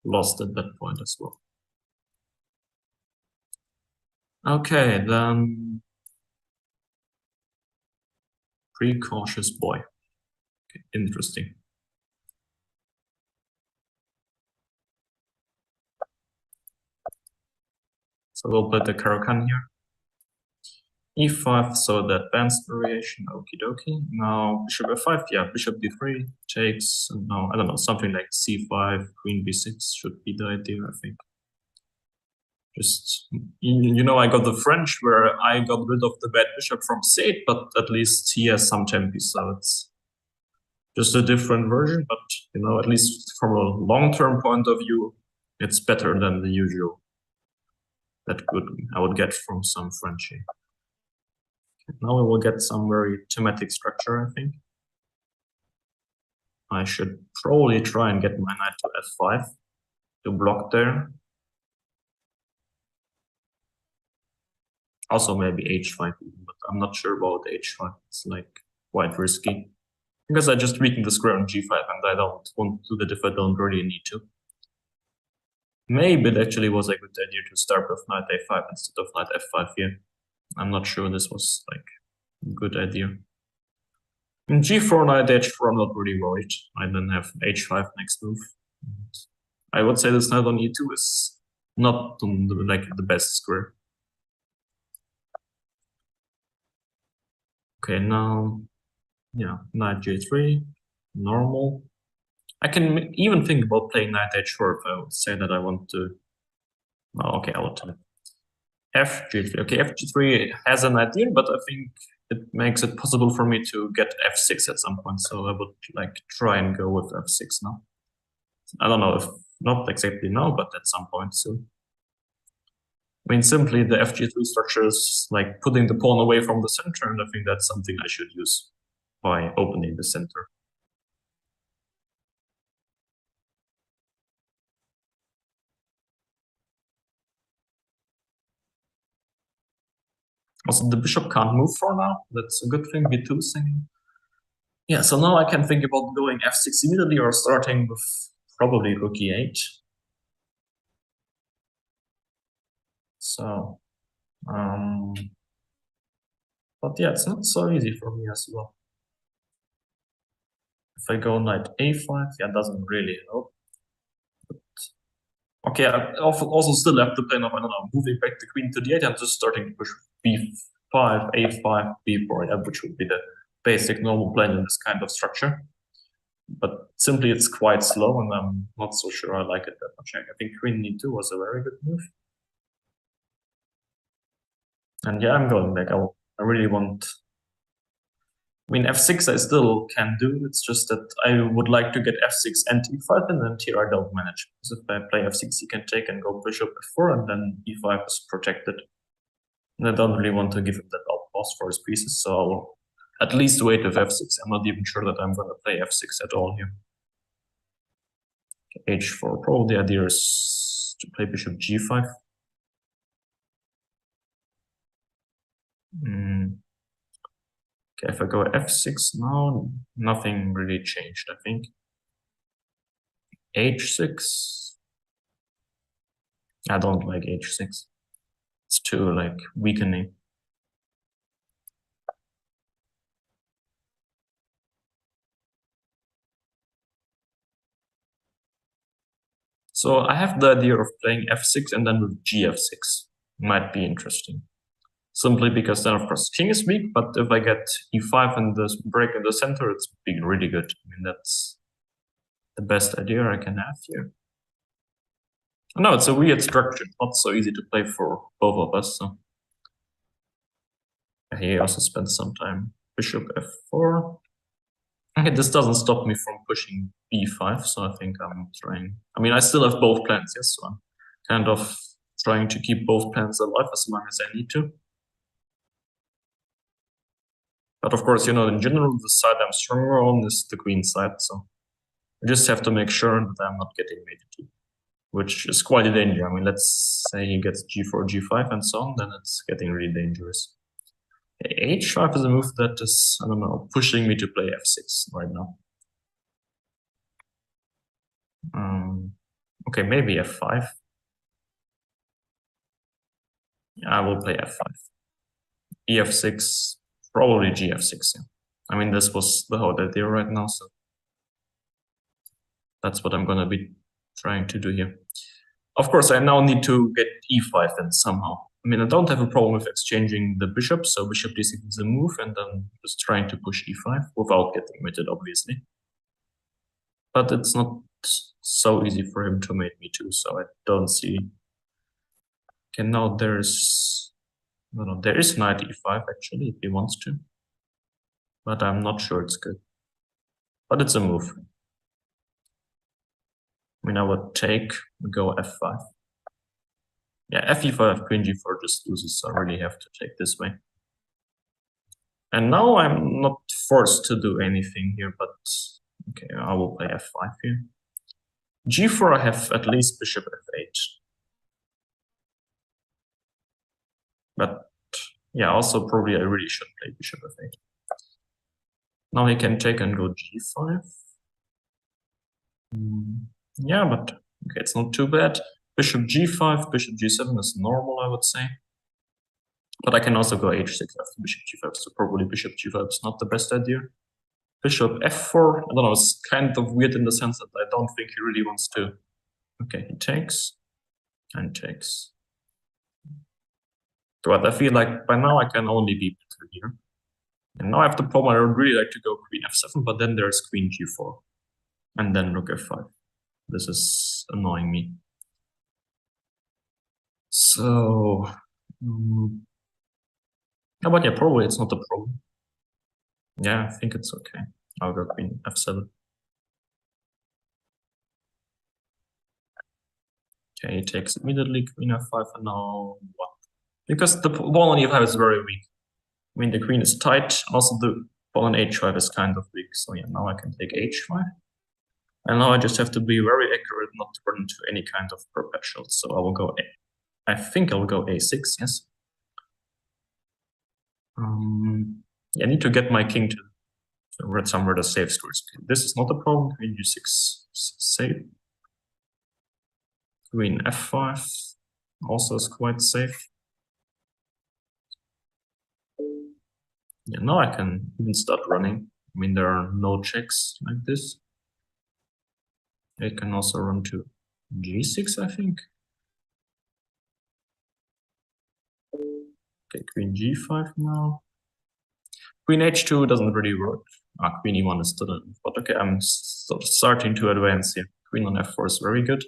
lost at that point as well. Okay, then precautious boy. Okay, interesting. So we'll play the Caro-Kann here. e5, so the advanced variation, okie dokie. Now bishop f5, yeah, bishop d3 takes, no, I don't know, something like c5, queen b6 should be the idea, I think. Just, you know, I got the French where I got rid of the bad bishop from c8, but at least he has some tempi, so it's just a different version, but, you know, at least from a long-term point of view, it's better than the usual that I would get from some French. Now we will get some very thematic structure, I think. I should probably try and get my knight to f5 to block there. Also maybe h5, but I'm not sure about h5. It's like quite risky. Because I just weakened the square on g5 and I don't want to do that if I don't really need to. maybe it actually was a good idea to start with knight a5 instead of knight f5 here. I'm not sure this was like a good idea. In g4, knight h4, I'm not really worried. I then have h5 next move. I would say this knight on e2 is not like the best square. Okay, now, yeah, knight j3, normal. I can even think about playing knight h4 if I would say that I want to. Oh, okay, I will tell it. Fg3. Okay, fg3 has an idea, but I think it makes it possible for me to get f6 at some point. So I would like try and go with f6 now. I don't know if not exactly now, but at some point soon. I mean, simply the fg3 structure is like putting the pawn away from the center, and I think that's something I should use by opening the center. Also, the bishop can't move for now. That's a good thing. b2 thing. Yeah, so now I can think about going f6 immediately or starting with probably rook e8. So, but yeah, it's not so easy for me as well. If I go knight a5, yeah, it doesn't really help. But, okay, I also still have the plan of, I don't know, moving back the queen to d8 and just starting to push b5, a5, b4, yeah, which would be the basic normal plan in this kind of structure. But simply it's quite slow and I'm not so sure I like it that much. I think queen e2 was a very good move. And yeah, I'm going back. I really want... I mean, f6 I still can do. It's just that I would like to get f6 and e5, and then here I don't manage. Because if I play f6, he can take and go bishop f4, and then e5 is protected. And I don't really want to give him that outpost for his pieces, so I'll at least wait with f6. I'm not even sure that I'm going to play f6 at all here. Okay, h4. Probably the idea is to play bishop g5. Okay, if I go f6 now, nothing really changed, I think. h6. I don't like h6. It's too, like, weakening. So I have the idea of playing f6 and then with gf6. Might be interesting. Simply because then, of course, king is weak, but if I get e5 and this break in the center, it's being really good. I mean, that's the best idea I can have here. No, it's a weird structure. Not so easy to play for both of us. So he also spent some time. Bishop f4. Okay, this doesn't stop me from pushing b5, so I think I'm trying. I mean, I still have both plans, yes, so I'm kind of trying to keep both plans alive as long as I need to. But of course, you know, in general, the side I'm stronger on is the queen side, so I just have to make sure that I'm not getting mated, which is quite a danger. I mean, let's say he gets g4, g5, and so on, then it's getting really dangerous. h5 is a move that is, I don't know, pushing me to play f6 right now. Okay, maybe f5. Yeah, I will play f5. ef6, probably gf6. Yeah. I mean, this was the whole idea right now, so that's what I'm gonna be trying to do here. Of course, I now need to get e5 then somehow. I mean, I don't have a problem with exchanging the bishop, so bishop d6 is a move, and then just trying to push e5 without getting mated, obviously. But it's not so easy for him to mate me too, so I don't see. Okay, now there's... No, there is knight e5 actually, if he wants to. But I'm not sure it's good. But it's a move. I mean, I would take, go f5. Yeah, fe5, queen g4 just loses, so I really have to take this way. And now I'm not forced to do anything here, but okay, I will play f5 here. g4, I have at least bishop f8. But yeah, also probably I really should play bishop f8. Now he can take and go g5. Yeah, but okay, it's not too bad. Bishop g5, bishop g7 is normal, I would say. But I can also go h6 after bishop g5, so probably bishop g5 is not the best idea. Bishop f4, I don't know, it's kind of weird in the sense that I don't think he really wants to. Okay, he takes and takes. But I feel like by now I can only be better here. And now I have the problem, I would really like to go queen f7, but then there's queen g4. And then rook f5. This is annoying me. So, but yeah, probably it's not a problem. Yeah, I think it's okay. I'll go queen f7. Okay, he takes immediately, queen f5, and now what? Because the pawn on e5 is very weak. I mean, the queen is tight, also the pawn on h5 is kind of weak. So yeah, now I can take h5. And now I just have to be very accurate not to run into any kind of perpetual. So I will go I think I'll go a6, yes. Yeah, I need to get my king to read somewhere the safe scores. This is not a problem. Queen g6 safe. Queen f5 also is quite safe. Yeah, now I can even start running. I mean, there are no checks like this. I can also run to g6, I think. Okay, queen g5 now. Queen h2 doesn't really work. Queen e1 is still in, but okay, I'm starting to advance here. Queen on f4 is very good.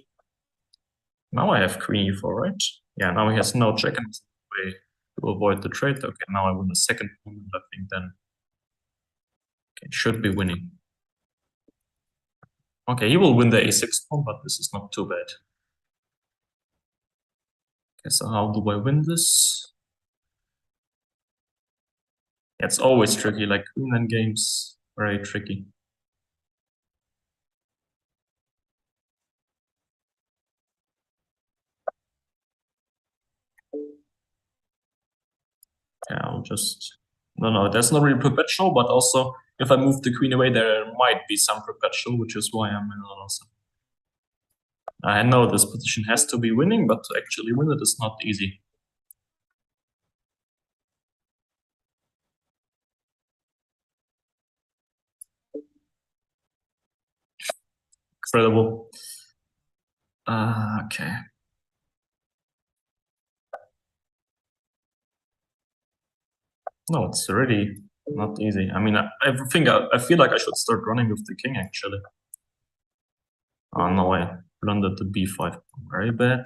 Now I have queen e4, right? Yeah, now he has no check and way to avoid the trade. Okay, now I win the second moment, I think then. Okay, should be winning. Okay, he will win the a6 pawn, but this is not too bad. Okay, so how do I win this? It's always tricky, like queen endgames, very tricky. Yeah, I'll just... No, there's not really perpetual, but also if I move the queen away, there might be some perpetual, which is why I'm in a loss. I know this position has to be winning, but to actually win it is not easy. Incredible. Okay. No, it's really not easy. I mean, I feel like I should start running with the king, actually. Oh no, I blundered the b5. Very bad.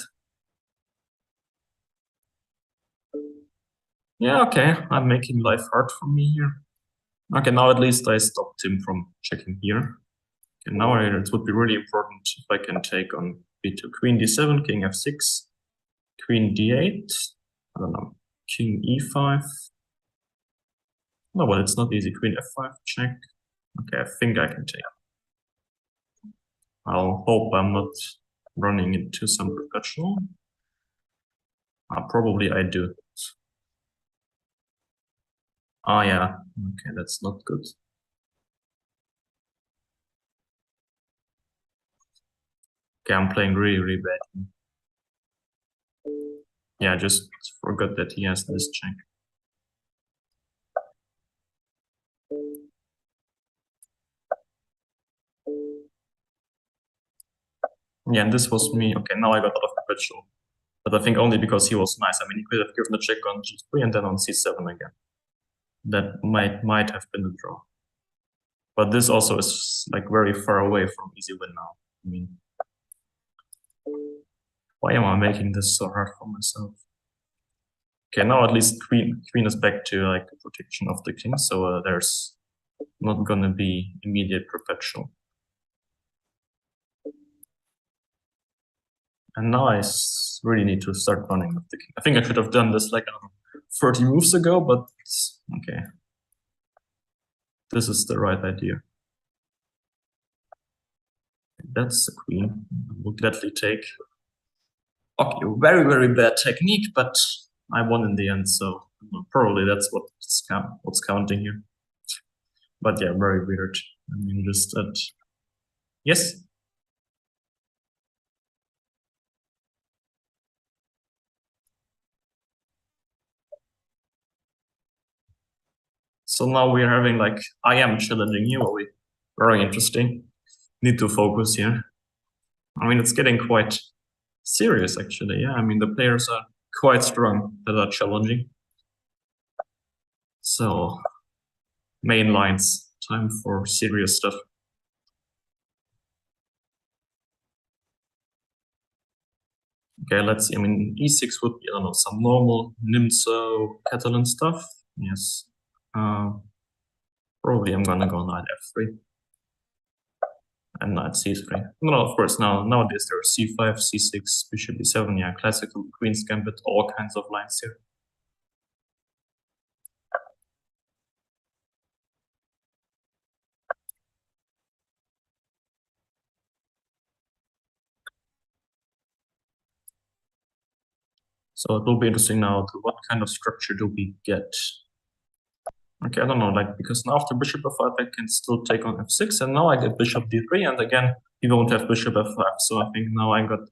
Yeah, okay. I'm making life hard for me here. Okay, now at least I stopped him from checking here. Okay, now it would be really important if I can take on b2, queen d7, king f6, queen d8, I don't know, king e5. No, well, it's not easy. Queen f5 check. Okay, I think I can take. I'll hope I'm not running into some perpetual. Probably I do. Yeah. Okay, that's not good. Okay, I'm playing really bad. Yeah, I just forgot that he has this check. Yeah, and this was me. Okay, now I got out of perpetual. But I think only because he was nice. I mean, he could have given a check on g3 and then on c7 again. That might have been a draw. But this also is like very far away from easy win now. I mean, why am I making this so hard for myself? Okay, now at least queen is back to like the protection of the king, so there's not gonna be immediate perpetual. And now I really need to start running with the king. I think I should have done this like 30 moves ago, but okay. This is the right idea. That's the queen. We'll gladly take. Okay, very bad technique, but I won in the end, so probably that's what's counting here. But yeah, very weird. I mean, just that. Yes. So now we're having like, I am challenging you, Ollie. Very interesting. Need to focus here. I mean, it's getting quite serious actually. Yeah, I mean, the players are quite strong that are challenging. So, main lines, time for serious stuff. Okay, let's see. I mean, e6 would be, I don't know, some normal Nimzo Catalan stuff. Yes. Probably I'm gonna go knight f3 and knight c3. No, of course, nowadays there are c5, c6, bishop e7. Yeah, classical queen's gambit, all kinds of lines here. So it will be interesting now to what kind of structure do we get. Okay, I don't know, like, because now after bishop f5 I can still take on f6, and now I get bishop d3, and again we won't have bishop f5, so I think now I got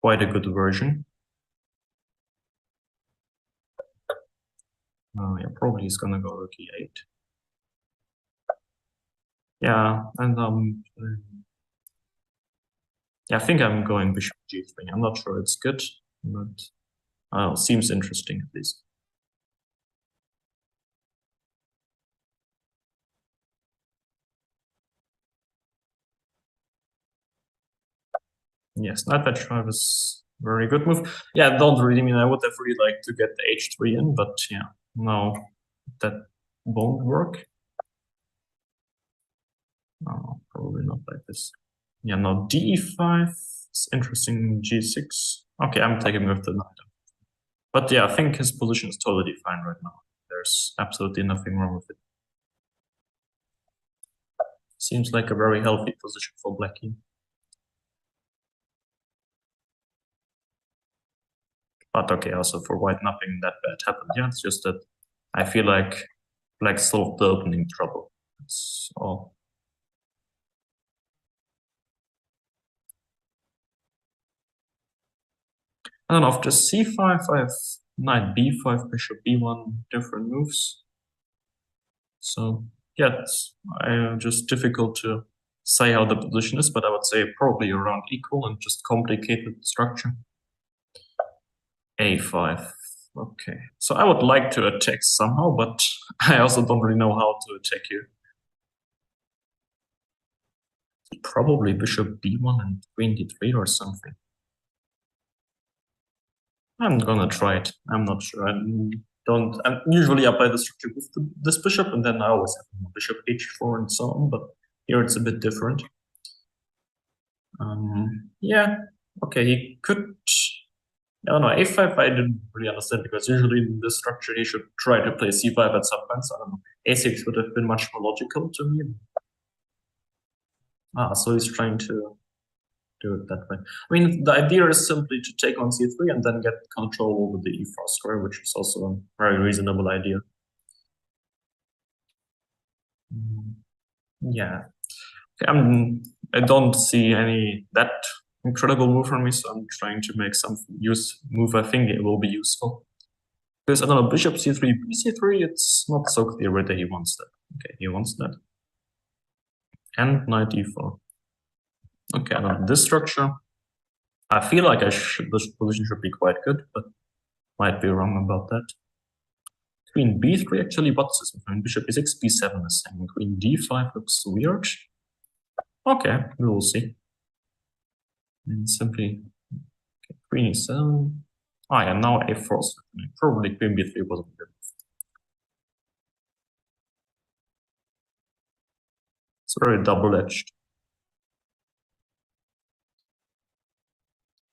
quite a good version. Yeah, probably he's gonna go rook e8. Yeah, and yeah, I think I'm going bishop g3. I'm not sure it's good, but seems interesting at least. Yes, knight h5 is very good move. Yeah, don't really mean I would have really liked to get the h3 in, but yeah, no, that won't work. No, probably not like this. Yeah, no, d5. It's interesting, g6. Okay, I'm taking with the knight. But yeah, I think his position is totally fine right now. There's absolutely nothing wrong with it. Seems like a very healthy position for Blackie. But okay, also for white, nothing that bad happened. Yeah, it's just that I feel like black solved the opening trouble. That's all. And then after c5, I have knight b5, bishop b1, different moves. So yeah, it's just difficult to say how the position is, but I would say probably around equal and just complicated structure. a5. Okay, so I would like to attack somehow, but I also don't really know how to attack here. Probably bishop b1 and queen d3 or something. I'm gonna try it. I'm not sure. Usually I play the structure with this bishop, and then I always have bishop h4 and so on, but here it's a bit different. Yeah, okay, he could... I don't know, a5 I didn't really understand, because usually in this structure he should try to play c5 at some points. I don't know. a6 would have been much more logical to me. So he's trying to do it that way. I mean, the idea is simply to take on c3 and then get control over the e4 square, which is also a very reasonable idea. Yeah. Okay, I don't see any that incredible move from me, so I'm trying to make some move I think it will be useful. Because I don't know, bishop c3, bc3, it's not so clear whether he wants that. Okay, he wants that. And knight e4. Okay, I don't know, this structure, I feel like this position should be quite good, but might be wrong about that. Queen b3 actually, what's this? I mean, bishop e6, b7 is saying. Queen d5 looks weird. Okay, we will see. And simply queen e7. Yeah, now a4. Probably queen b3 wasn't good. It's very double-edged.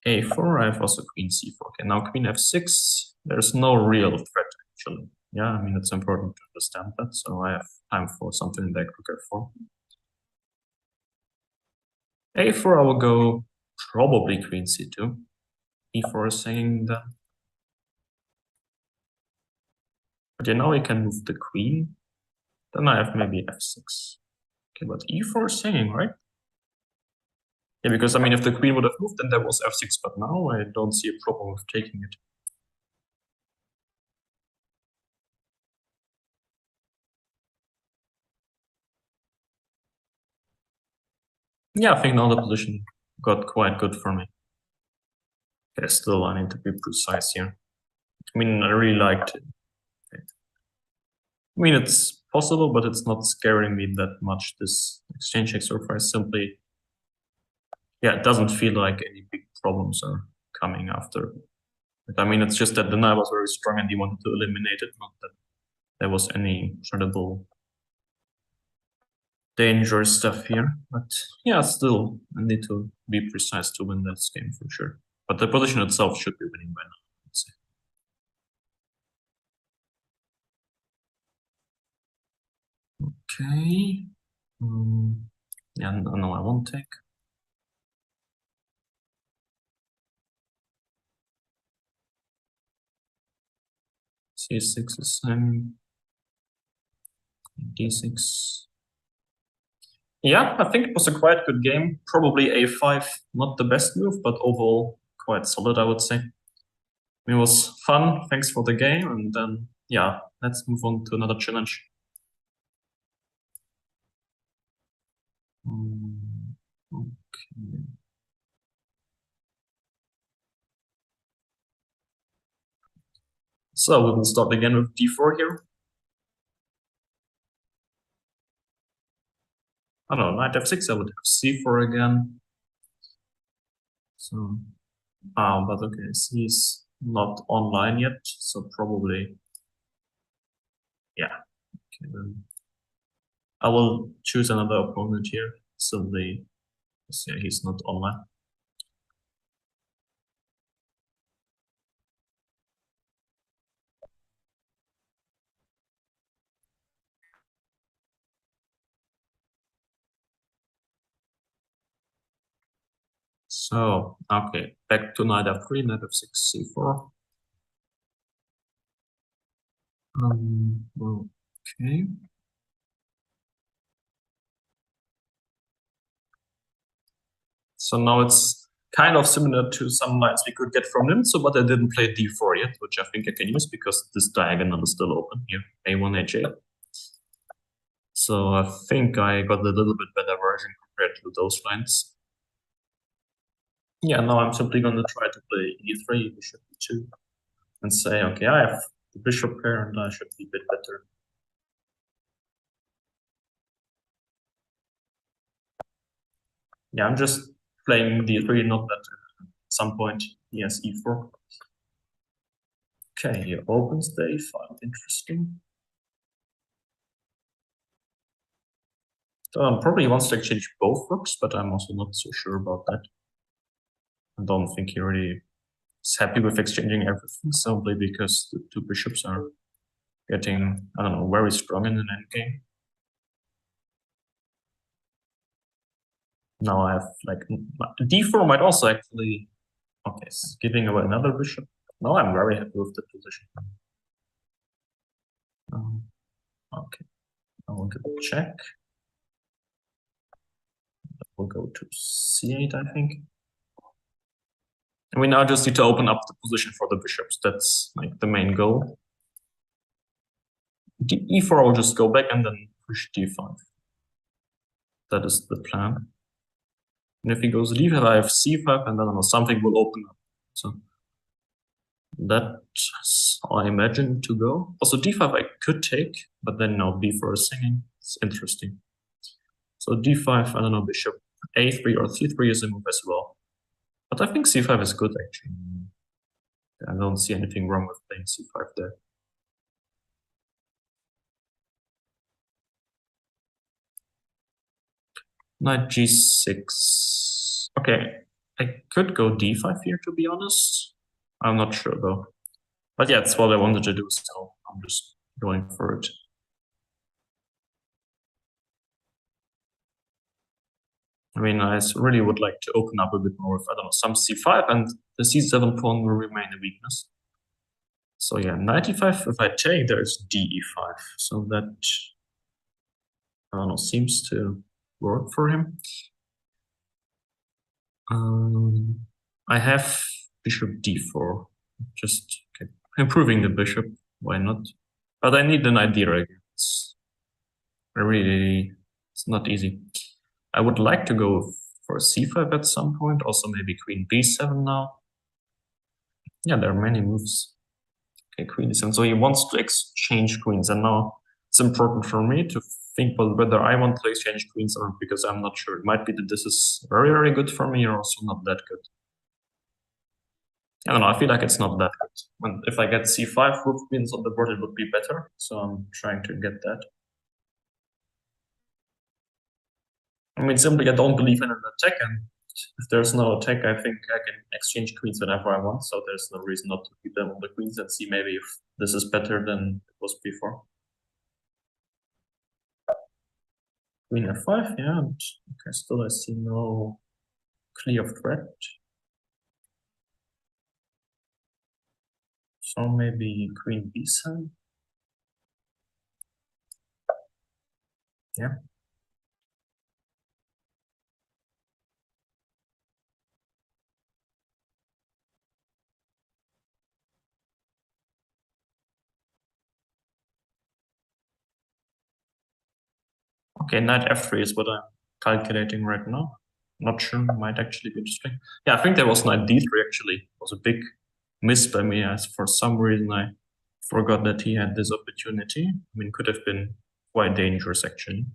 a4, I have also queen c4. Okay, now queen f6. There's no real threat, actually. Yeah, I mean, it's important to understand that, so I have time for something like rook f4. a4, I will go probably queen c2. e4 is saying that. But yeah, now I can move the queen. Then I have maybe f6. Okay, but e4 is saying, right? Yeah, because I mean, if the queen would have moved, then there was f6, but now I don't see a problem with taking it. Yeah, I think now the position got quite good for me. Okay, still I need to be precise here. I mean, I really liked it. Okay. I mean, it's possible, but it's not scaring me that much. This exchange exercise simply, yeah, it doesn't feel like any big problems are coming after. I mean, it's just that the knight was very strong and he wanted to eliminate it, not that there was any incredible dangerous stuff here. But yeah, still, I need to be precise to win this game for sure. But the position itself should be winning by now, let's say. Okay. Yeah, no, I won't take. C6 is D6. Yeah, I think it was a quite good game. Probably A5, not the best move, but overall quite solid, I would say. It was fun. Thanks for the game. And then, yeah, let's move on to another challenge. Okay. So we will start again with D4 here. I don't know, knight F6, I would have C4 again. So, but okay, he's not online yet, so probably, yeah. Okay, then I will choose another opponent here. So yeah, he's not online. So, okay, back to knight F3, knight F6, C4. Okay. So now it's kind of similar to some lines we could get from him. So, but I didn't play D4 yet, which I think I can use because this diagonal is still open here, A1, H8. So I think I got a little bit better version compared to those lines. Yeah, now I'm simply going to try to play E3, bishop E2, and say, okay, I have the bishop pair and I should be a bit better. Yeah, I'm just playing D3, not that at some point he has E4. Okay, he opens the A file, interesting. Probably he wants to exchange both rooks, but I'm also not so sure about that. I don't think he really is happy with exchanging everything, simply because the two bishops are getting, I don't know, very strong in an endgame. Now I have like D4 might also actually, okay, it's giving away another bishop. Now I'm very happy with the position. Okay, I will get a check. We'll go to C8, I think. And we now just need to open up the position for the bishops. That's like the main goal. E4 will just go back and then push D5. That is the plan. And if he goes D5, I have C5, and then something will open up. So that's how I imagine to go. Also D5 I could take, but then now B4 is singing. It's interesting. So D5, I don't know, bishop A3 or C3 is a move as well. But I think C5 is good actually. I don't see anything wrong with playing C5 there. Knight G6. Okay, I could go D5 here to be honest. I'm not sure though. But yeah, it's what I wanted to do, so I'm just going for it. I mean, I really would like to open up a bit more with, I don't know, some C5, and the C7 pawn will remain a weakness. So yeah, knight E5, if I take, there's DE5. So that, I don't know, seems to work for him. I have bishop D4, just okay, improving the bishop, why not? But I need an idea again. It's not easy. I would like to go with for c5 at some point. Also maybe queen b7 now. Yeah, there are many moves. Okay, queen d7. So he wants to exchange queens, and now it's important for me to think about whether I want to exchange queens or not, because I'm not sure. It might be that this is very, very good for me, or also not that good. I don't know, I feel like it's not that good. And if I get c5 with queens on the board, it would be better. So I'm trying to get that. I mean, simply I don't believe in an attack, and if there's no attack, I think I can exchange queens whenever I want, so there's no reason not to keep them on the queens and see maybe if this is better than it was before. Queen f5, yeah, and okay, still I see no clear threat. So maybe queen b7. Yeah. Okay, knight f3 is what I'm calculating right now. Not sure, might actually be interesting. Yeah, I think there was knight d3 actually. It was a big miss by me, as for some reason I forgot that he had this opportunity. I mean, could have been quite dangerous actually.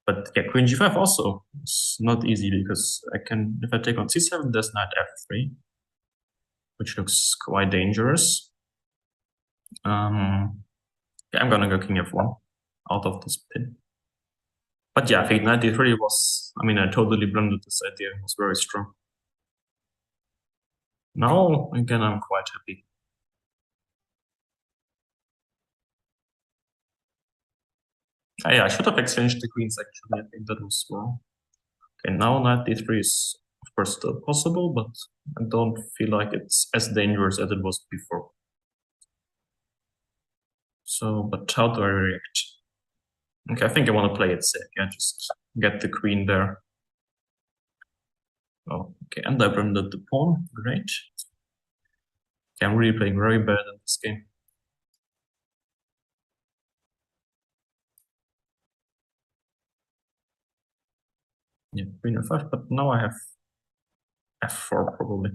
But yeah, queen g5 also. It's not easy because I can, if I take on c7, there's knight f3, which looks quite dangerous. Yeah, I'm gonna go king f1 out of this pin. But yeah, I think knight d3 was, I mean, I totally blundered this idea. It was very strong. Now, again, I'm quite happy. Yeah, I should have exchanged the queens actually. I think that was wrong. Okay, now knight d3 is of course still possible, but I don't feel like it's as dangerous as it was before. So, but how do I react? Okay, I think I want to play it safe. Yeah, just get the queen there. Oh, okay, and I blundered the pawn. Great. Okay, I'm really playing very bad in this game. Yeah, queen f5, but now I have f4 probably.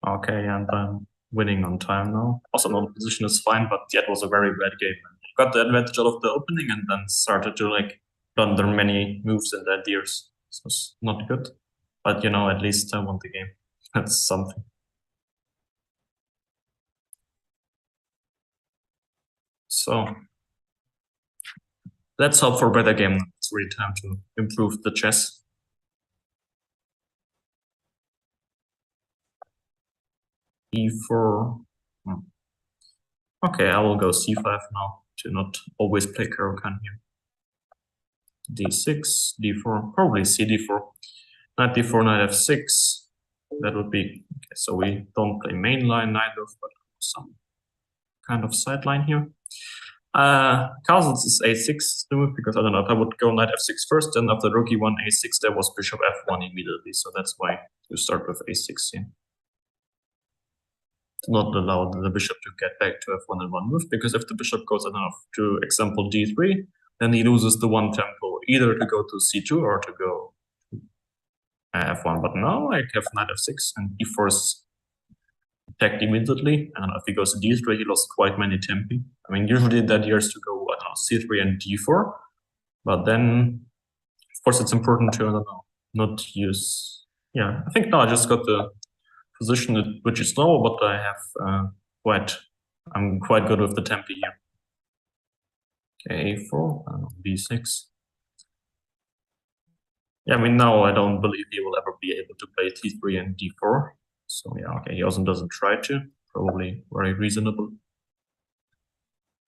Okay, and I'm winning on time now. Also, no, the position is fine, but yeah, it was a very bad game. I got the advantage out of the opening and then started to like blunder many moves in that years. So it's not good, but you know, at least I won the game. That's something. So let's hope for a better game. It's really time to improve the chess. e4. Okay, I will go c5 now to not always play Caro-Kann here. d6, d4, probably cd4. Knight d4, knight f6. That would be okay. So we don't play main line neither, but some kind of sideline here. Castles is a6 the move, because I don't know, I would go knight f6 first, and after rook e1 a6 there was bishop f1 immediately, so that's why you start with a6 here. To not allow the bishop to get back to f1 in one move, because if the bishop goes, I don't know, to example d3, then he loses the one tempo either to go to c2 or to go f1. But now I have knight f6 and e4 is attacked immediately, and if he goes to d3, he lost quite many tempi. I mean, usually the idea is to go, I don't know, c3 and d4, but then, of course, it's important to, I don't know, not use, yeah, I think now I just got the position which is low, but I have I'm quite good with the tempi here. Okay, a4, b6. Yeah, I mean, now I don't believe he will ever be able to play t3 and d4. So yeah, okay, he also doesn't try to, probably very reasonable.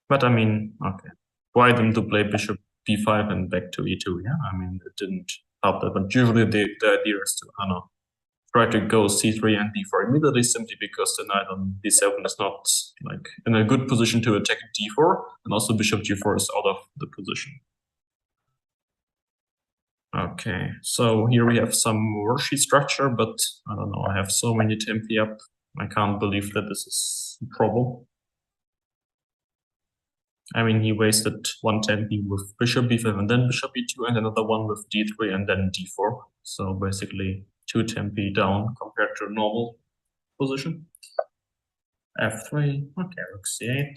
But I mean, okay, why them to play bishop d5 and back to e2? Yeah, I mean, it didn't help that, but usually the idea is to, I don't know, try to go c3 and d4 immediately, simply because the knight on d7 is not like in a good position to attack d4, and also bishop g4 is out of the position. Okay, so here we have some Vachier structure, but I don't know, I have so many tempi up, I can't believe that this is a problem. I mean, he wasted one tempi with bishop b5 and then bishop e2 and another one with d3 and then d4. So basically 2 tempi down compared to a normal position. f3, okay, rook c8.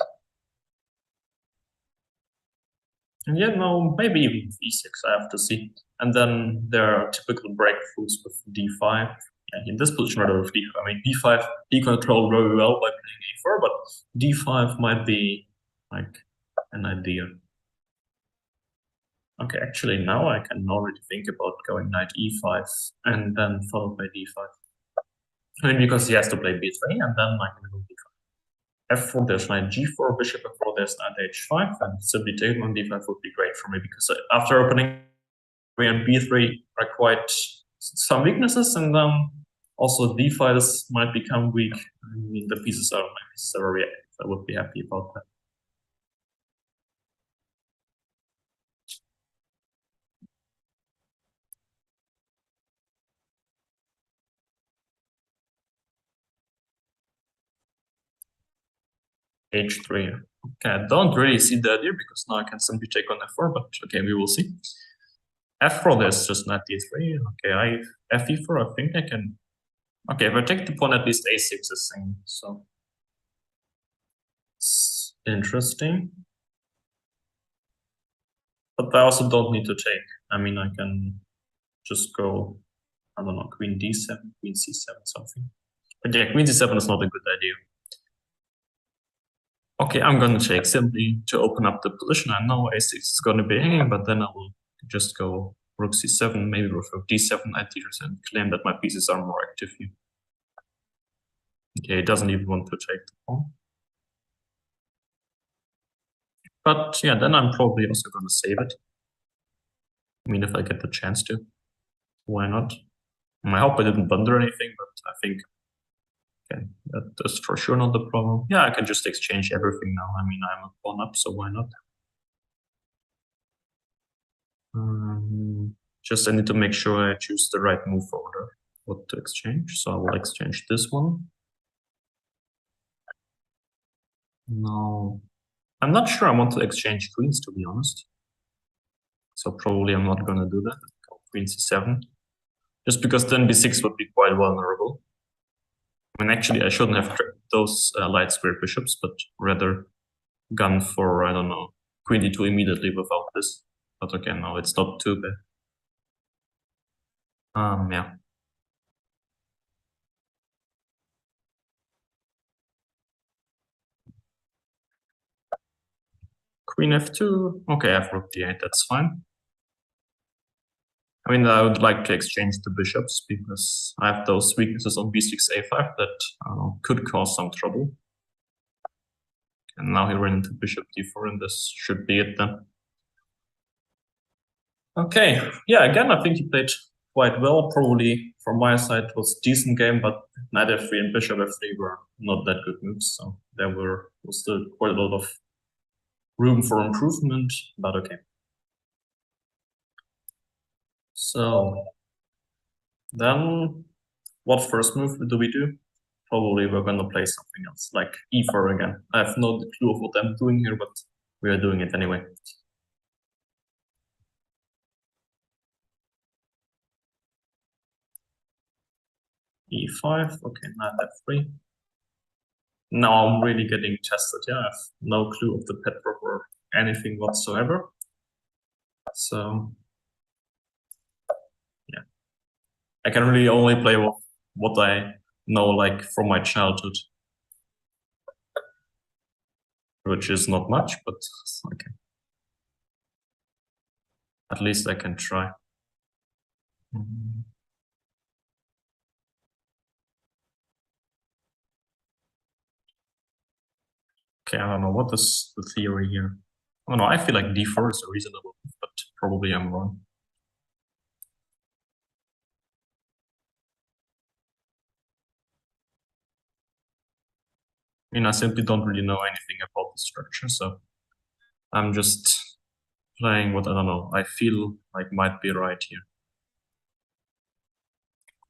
And yeah, no, maybe even e6, I have to see. And then there are typical breakthroughs with d5. Yeah, in this position, rather with d5. I mean, d5, he controlled very well by playing a4, but d5 might be like an idea. Okay, actually now I can already think about going knight e5 and then followed by d5. I mean, because he has to play b3 and then I can go d5. f4, there's knight g4, bishop f4, there's knight h5, and simply taking on d5 would be great for me because after opening b3 and b3 are quite some weaknesses, and also d5 might become weak. I mean, the pieces are very active. I would be happy about that. h3. Okay, I don't really see the idea because now I can simply take on f4, but okay, we will see. f4, there's just knight d3. Okay, fe4, I think I can. Okay, if I take the pawn, at least a6 is saying, so it's interesting. But I also don't need to take. I mean, I can just go, I don't know, queen d7, queen c7, something. But yeah, queen c7 is not a good idea. Okay, I'm gonna take simply to open up the position. I know a6 is gonna be hanging, but then I will just go rook c7, maybe rook d7 ideas, and claim that my pieces are more active here. Okay, he doesn't even want to take the pawn. But yeah, then I'm probably also gonna save it. I mean, if I get the chance to, why not? I hope I didn't blunder anything, but I think okay, that is for sure not the problem. Yeah, I can just exchange everything now. I mean, I'm a pawn up, so why not? Just I need to make sure I choose the right move order, what to exchange. So I will exchange this one. No, I'm not sure I want to exchange queens, to be honest. So probably I'm not gonna do that. Go queen c7, just because then b6 would be quite vulnerable. I mean, actually, I shouldn't have those light square bishops, but rather gone for, I don't know, queen d2 immediately without this. But okay, no, it's not too bad. Yeah. Queen f2. Okay, I've rook d8, that's fine. I mean, I would like to exchange the bishops because I have those weaknesses on b6, a5 that could cause some trouble. And now he ran into bishop d4, and this should be it then. Okay, yeah, again, I think he played quite well. Probably from my side it was a decent game, but knight f3 and bishop f3 were not that good moves, so there was still quite a lot of room for improvement, but okay. So then what first move do we do? Probably we're gonna play something else, like e4 again. I have no clue of what I'm doing here, but we are doing it anyway. e5, okay, knight f3. Now I'm really getting tested. Yeah, I have no clue of the petrol or anything whatsoever. So yeah, I can really only play with what I know, like from my childhood, which is not much, but okay. At least I can try. Okay, I don't know, what is the theory here? I don't know, I feel like d4 is a reasonable move, but probably I'm wrong. I mean, I simply don't really know anything about the structure, so I'm just playing what, I don't know, I feel like might be right here.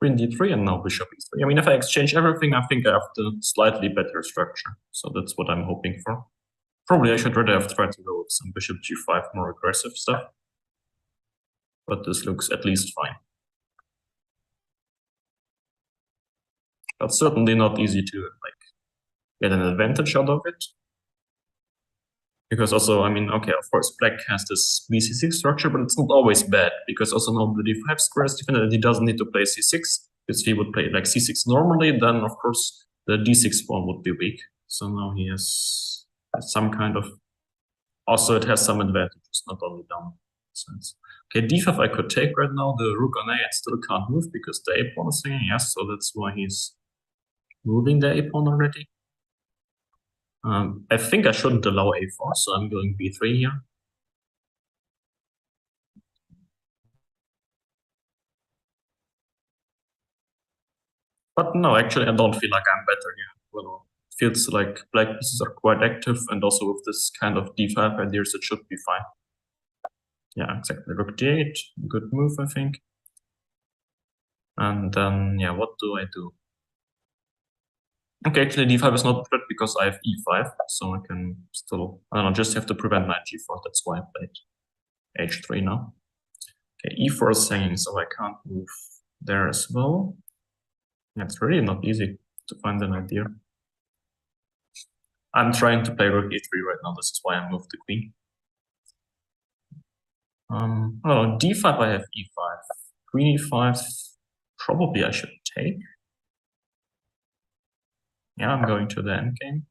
Queen d3 and now bishop e3. I mean, if I exchange everything, I think I have the slightly better structure. So that's what I'm hoping for. Probably I should rather have tried to go with some bishop g5, more aggressive stuff. But this looks at least fine. But certainly not easy to like get an advantage out of it. Because also, I mean, okay, of course, black has this bc6 structure, but it's not always bad, because also now the d5 square is defended and he doesn't need to play c6. If he would play like c6 normally, then of course the d6 pawn would be weak. So now he has some kind of... Also, it has some advantages, not only down sense. Okay, d5 I could take right now. The rook on a I still can't move because the a pawn is hanging. Yes, so that's why he's moving the a pawn already. I think I shouldn't allow a4, so I'm going b3 here. But no, actually, I don't feel like I'm better here. Well, it feels like black pieces are quite active, and also with this kind of d5 ideas, it should be fine. Yeah, exactly. Rook d8, good move, I think. And then, yeah, what do I do? Okay, actually d5 is not a threat because I have e5, so I can still, I don't know, just have to prevent knight g4, that's why I played h3 now. Okay, e4 is hanging, so I can't move there as well. Yeah, it's really not easy to find an idea. I'm trying to play rook e3 right now, this is why I moved the queen. Oh, d5 I have e5. Queen e5, probably I should take. Yeah, I'm going to the endgame.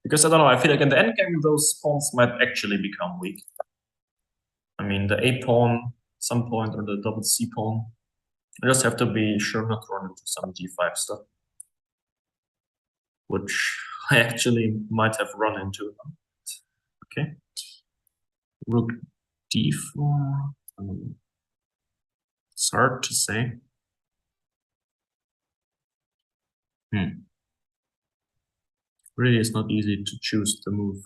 Because I don't know, I feel like in the endgame those pawns might actually become weak. I mean, the a pawn at some point, or the double c pawn. I just have to be sure not to run into some d5 stuff. Which I actually might have run into. Okay. Rook d4. It's hard to say. Really, it's not easy to choose the move.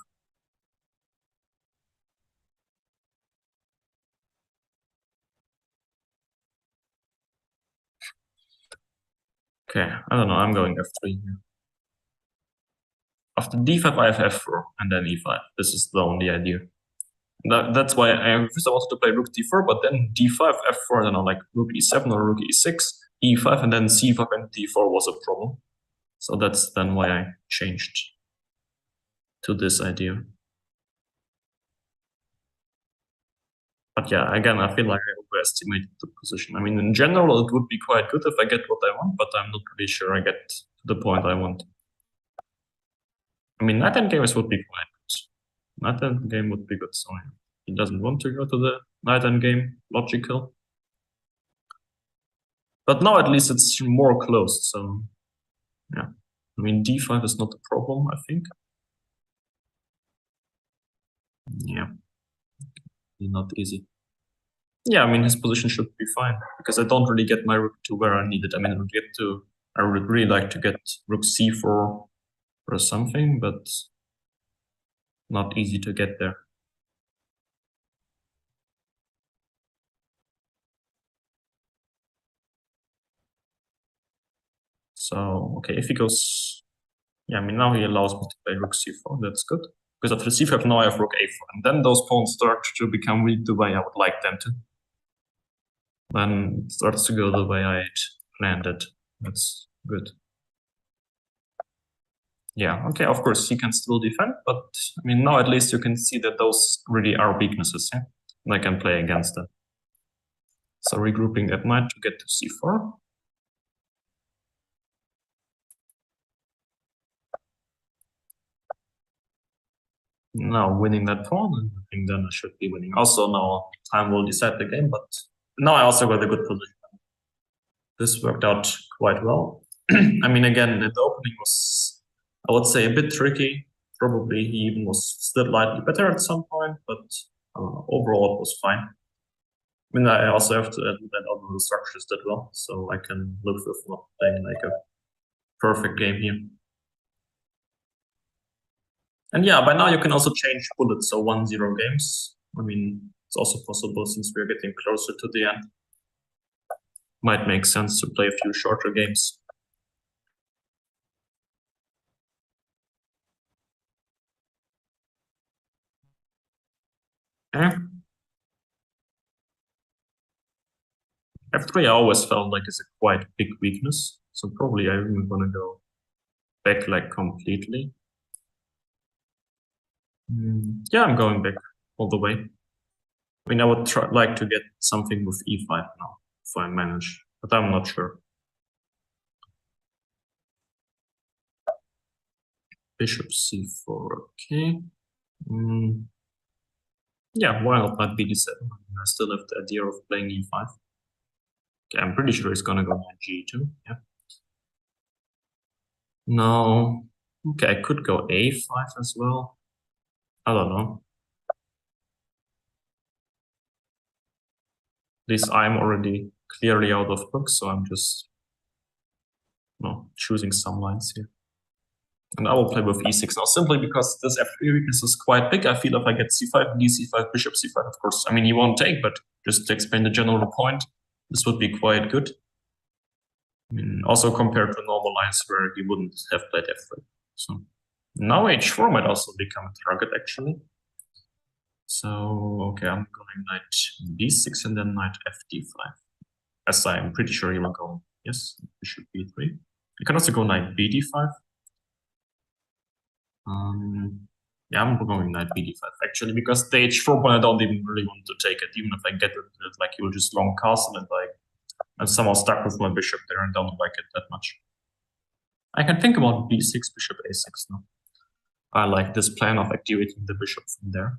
Okay, I don't know, I'm going f3 here. After d5 I have f4 and then e5. This is the only idea. That's why first I wanted to play rook d4, but then d5, f4, I don't know, like rook e7 or rook e6, e5, and then c5 and d4 was a problem. So that's then why I changed to this idea. But yeah, again, I feel like I overestimated the position. I mean, in general, it would be quite good if I get what I want, but I'm not really sure I get to the point I want. I mean, knight endgame would be quite good. Knight endgame would be good, so he doesn't want to go to the knight endgame, logical. But now at least it's more closed, so yeah. I mean, d5 is not a problem, I think. Yeah, not easy. Yeah, I mean, his position should be fine, because I don't really get my rook to where I need it. I mean, I would really like to get rook c4 or something, but not easy to get there. So, okay, if he goes... Yeah, I mean, now he allows me to play rook c4, that's good. Because after c5, now I have rook a4, and then those pawns start to become weak the way I would like them to. Then it starts to go the way I planned it. That's good. Yeah, okay, of course, he can still defend, but I mean, now at least you can see that those really are weaknesses, yeah? And I can play against them. So regrouping that knight to get to c4. Now winning that pawn, and I think then I should be winning. Also, now time will decide the game, but now I also got a good position. This worked out quite well. I mean, again, the opening was, I would say, a bit tricky. Probably he even was still slightly better at some point, but overall it was fine. I mean, I also have to add that all the structures did well, so I can look for playing like a perfect game here. And yeah, by now you can also change bullets, so 1-0 games. I mean, it's also possible since we're getting closer to the end. Might make sense to play a few shorter games. Eh. F3 I always felt like is a quite big weakness, so probably I'm even gonna go back like completely. Yeah, I'm going back all the way. I mean, I would like to get something with e5 now, if I manage, but I'm not sure. Bishop c4, okay. Yeah, why not knight bd7? I still have the idea of playing e5. Okay, I'm pretty sure it's gonna go knight g2, yeah. No, okay, I could go a5 as well. I don't know. At least I'm already clearly out of books, so I'm just choosing some lines here. And I will play with e6 now, simply because this f3 weakness is quite big. I feel if I get c5, d5, bishop c5, of course, I mean, he won't take, but just to explain the general point, this would be quite good. I mean, also compared to normal lines where he wouldn't have played f3. So now h4 might also become a target, actually. So, okay, I'm going knight b6 and then knight fd5. As I'm pretty sure he will go, yes, bishop b3. You can also go knight bd5. Yeah, I'm going knight bd5 actually, because the h4 pawn I don't even really want to take it. Even if I get it, like he will just long castle and like I'm somehow stuck with my bishop there and don't like it that much. I can think about b6, bishop a6 now. I like this plan of activating the bishop from there.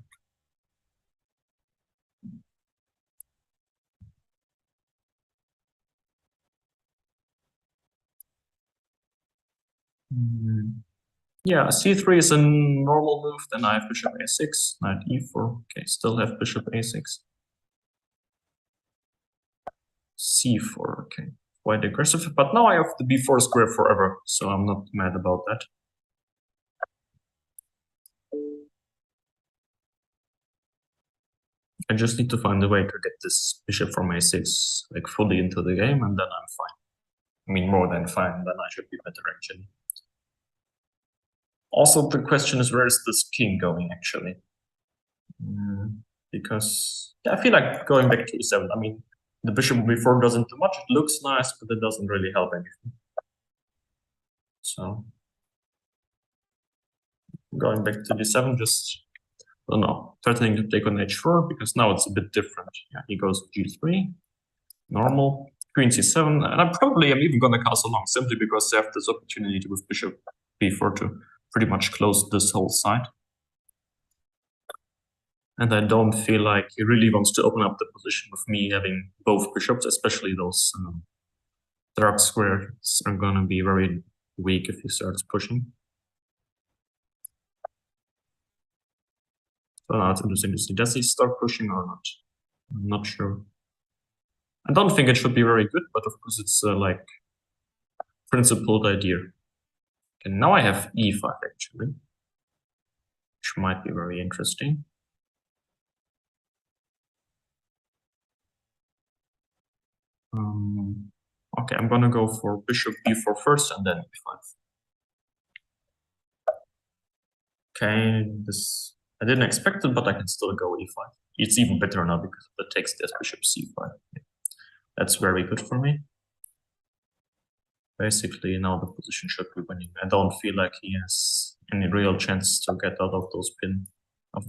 Yeah, c3 is a normal move, then I have bishop a6, knight e4, okay, still have bishop a6. c4, okay, quite aggressive, but now I have the b4 square forever, so I'm not mad about that. I just need to find a way to get this bishop from a6 like fully into the game, and then I'm fine. I mean, more than fine, then I should be better actually. Also, the question is, where is this king going actually? Because yeah, I feel like going back to e7. I mean, the bishop b4 doesn't do much. It looks nice, but it doesn't really help anything. So going back to d7, just I don't know, threatening to take on h4 because now it's a bit different. Yeah, he goes g3, normal, queen c7, and I'm even gonna castle long simply because I have this opportunity with bishop b4 to pretty much close this whole side. And I don't feel like he really wants to open up the position with me having both bishops, especially those dark squares are gonna be very weak if he starts pushing. So now it's interesting to see, does he start pushing or not? I'm not sure. I don't think it should be very good, but of course it's like principled idea. And now I have e5 actually, which might be very interesting. Okay, I'm gonna go for bishop b4 first and then e5. Okay, this I didn't expect it, but I can still go e5. It's even better now because of the text as bishop c5. That's very good for me. Basically, now the position should be winning. I don't feel like he has any real chance to get out of those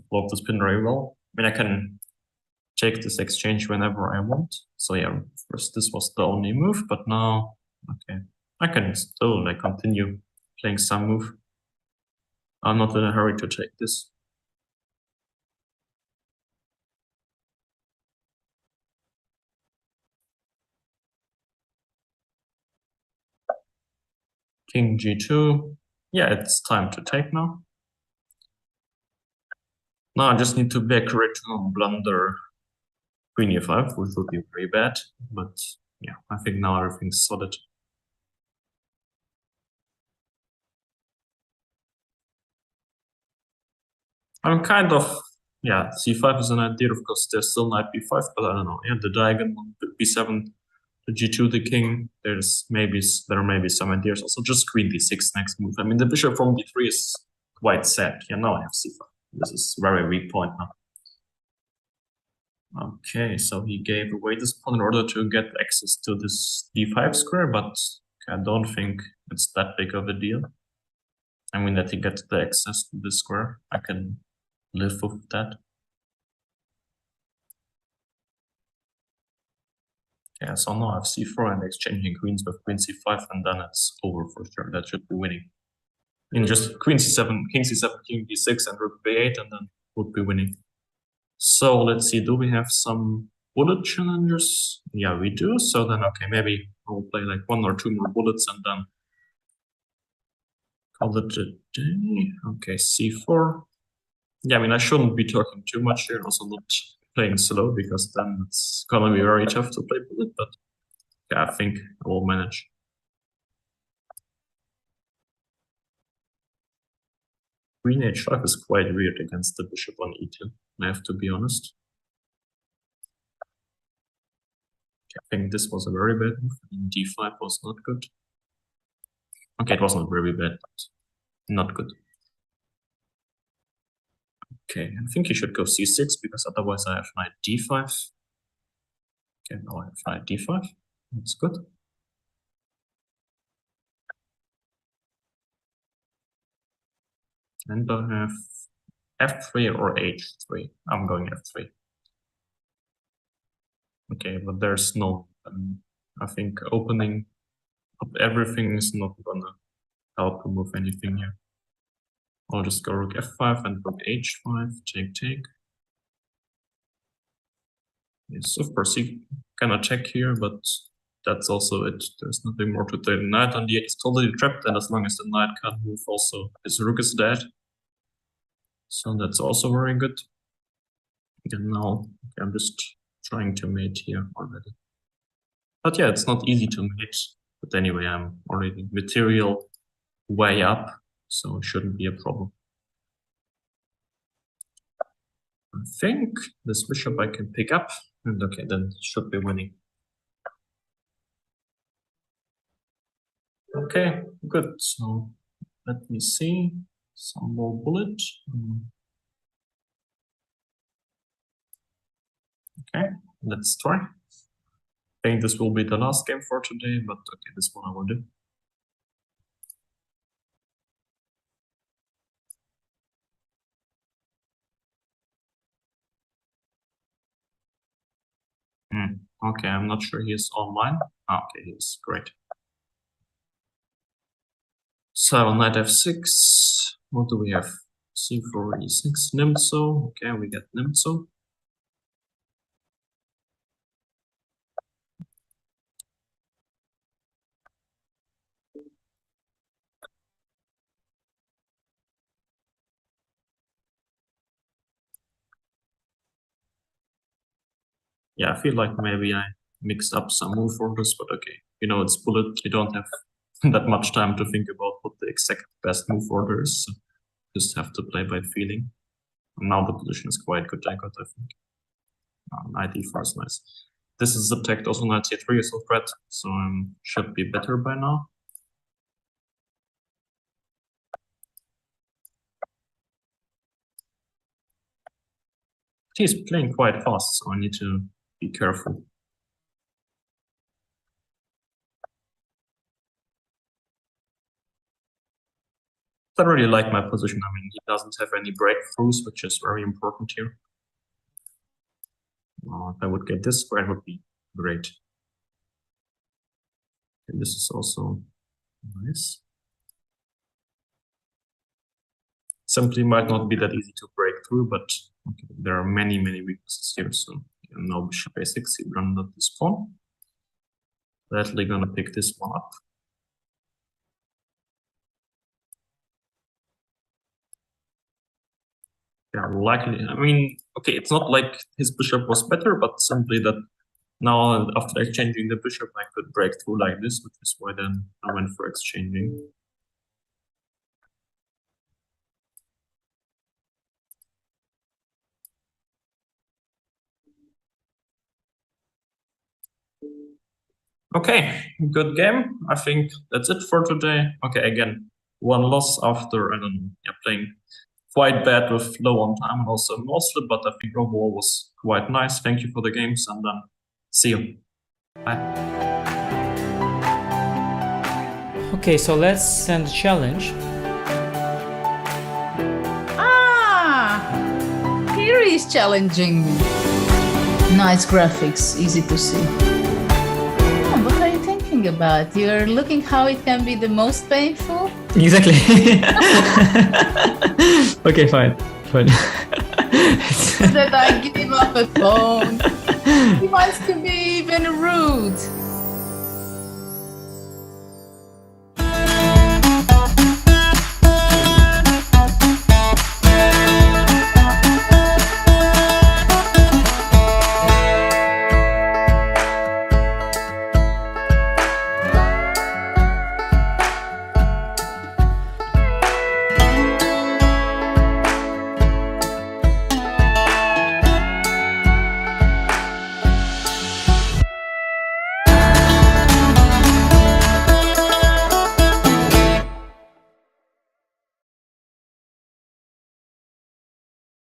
block this pin very well. I mean, I can take this exchange whenever I want. So yeah, first this was the only move, but now, okay, I can still like continue playing some move. I'm not in a hurry to take this. King g2. Yeah, it's time to take now. Now I just need to be accurate to blunder queen e5, which would be very bad. But yeah, I think now everything's solid. I'm kind of, yeah, c5 is an idea, of course, there's still knight b5, but I don't know. Yeah, the diagonal, b7, the g2, the king, there may be some ideas. Also, just queen d6 next move. I mean, the bishop from d3 is quite sad. Yeah, now I have c5. This is a very weak point now. Okay, so he gave away this pawn in order to get access to this d5 square, but I don't think it's that big of a deal. I mean, that he gets the access to this square, I can live with that. Yeah, so now I have c4 and exchanging queens with queen c5, and then it's over for sure. That should be winning. I mean, just queen c7, king c7, king d6, and rook b8, and then would be winning. So let's see, do we have some bullet challengers? Yeah, we do. So then, okay, maybe I'll play like 1 or 2 more bullets and then call it a day. Okay, c4. Yeah, I mean, I shouldn't be talking too much here, also not playing slow, because then it's gonna be very tough to play bullet, but yeah, I think I will manage. Queen h5 is quite weird against the bishop on e2, I have to be honest. I think this was a very bad move. d5 was not good. Okay, it wasn't very bad, but not good. Okay, I think he should go c6, because otherwise I have knight d5. Okay, now I have knight d5. That's good. And I have f3 or h3. I'm going f3. Okay, but there's no, I think opening up everything is not gonna help remove anything here. I'll just go rook f5 and rook h5, take. Yes, of course he can attack here, but that's also it. There's nothing more to do. The knight on d8 is totally trapped, and as long as the knight can't move, also his rook is dead. So that's also very good. And now I'm just trying to mate here already. But yeah, it's not easy to mate. But anyway, I'm already material way up, so it shouldn't be a problem. I think this bishop I can pick up, and okay, then should be winning. Okay, good. So let me see some more bullet. Okay, let's try. I think this will be the last game for today, but okay, this one I will do. Okay, I'm not sure he is online. Okay, he is great. So knight f6. What do we have? c4, e6, nimzo. Okay, we get nimzo. Yeah, I feel like maybe I mixed up some move orders, but okay. You know, it's bullet. You don't have that much time to think about what the exact best move order is. So just have to play by feeling. And now the position is quite good, I think. Knight e4 is nice. This is attacked, also knight c3 is a threat, so should be better by now. He's playing quite fast, so I need to be careful. I really like my position. I mean, he doesn't have any breakthroughs, which is very important here. If I would get this square, it would be great. And this is also nice. Simply might not be that easy to break through, but okay, there are many weaknesses here. So now bishop a6, he run out this pawn. Definitely gonna pick this one up. Yeah, likely. I mean, okay, it's not like his bishop was better, but simply that now after exchanging the bishop, I could break through like this, which is why then I went for exchanging. Okay, good game. I think that's it for today. Okay, again, one loss after, I don't know, playing quite bad with low on time and also mostly, but I think overall was quite nice. Thank you for the games, and then see you. Bye. Okay, so let's send a challenge. Here is challenging me. Nice graphics, easy to see. What are you thinking about? You're looking how it can be the most painful? Exactly. Okay, fine. That I give him up a phone. He wants to be even rude.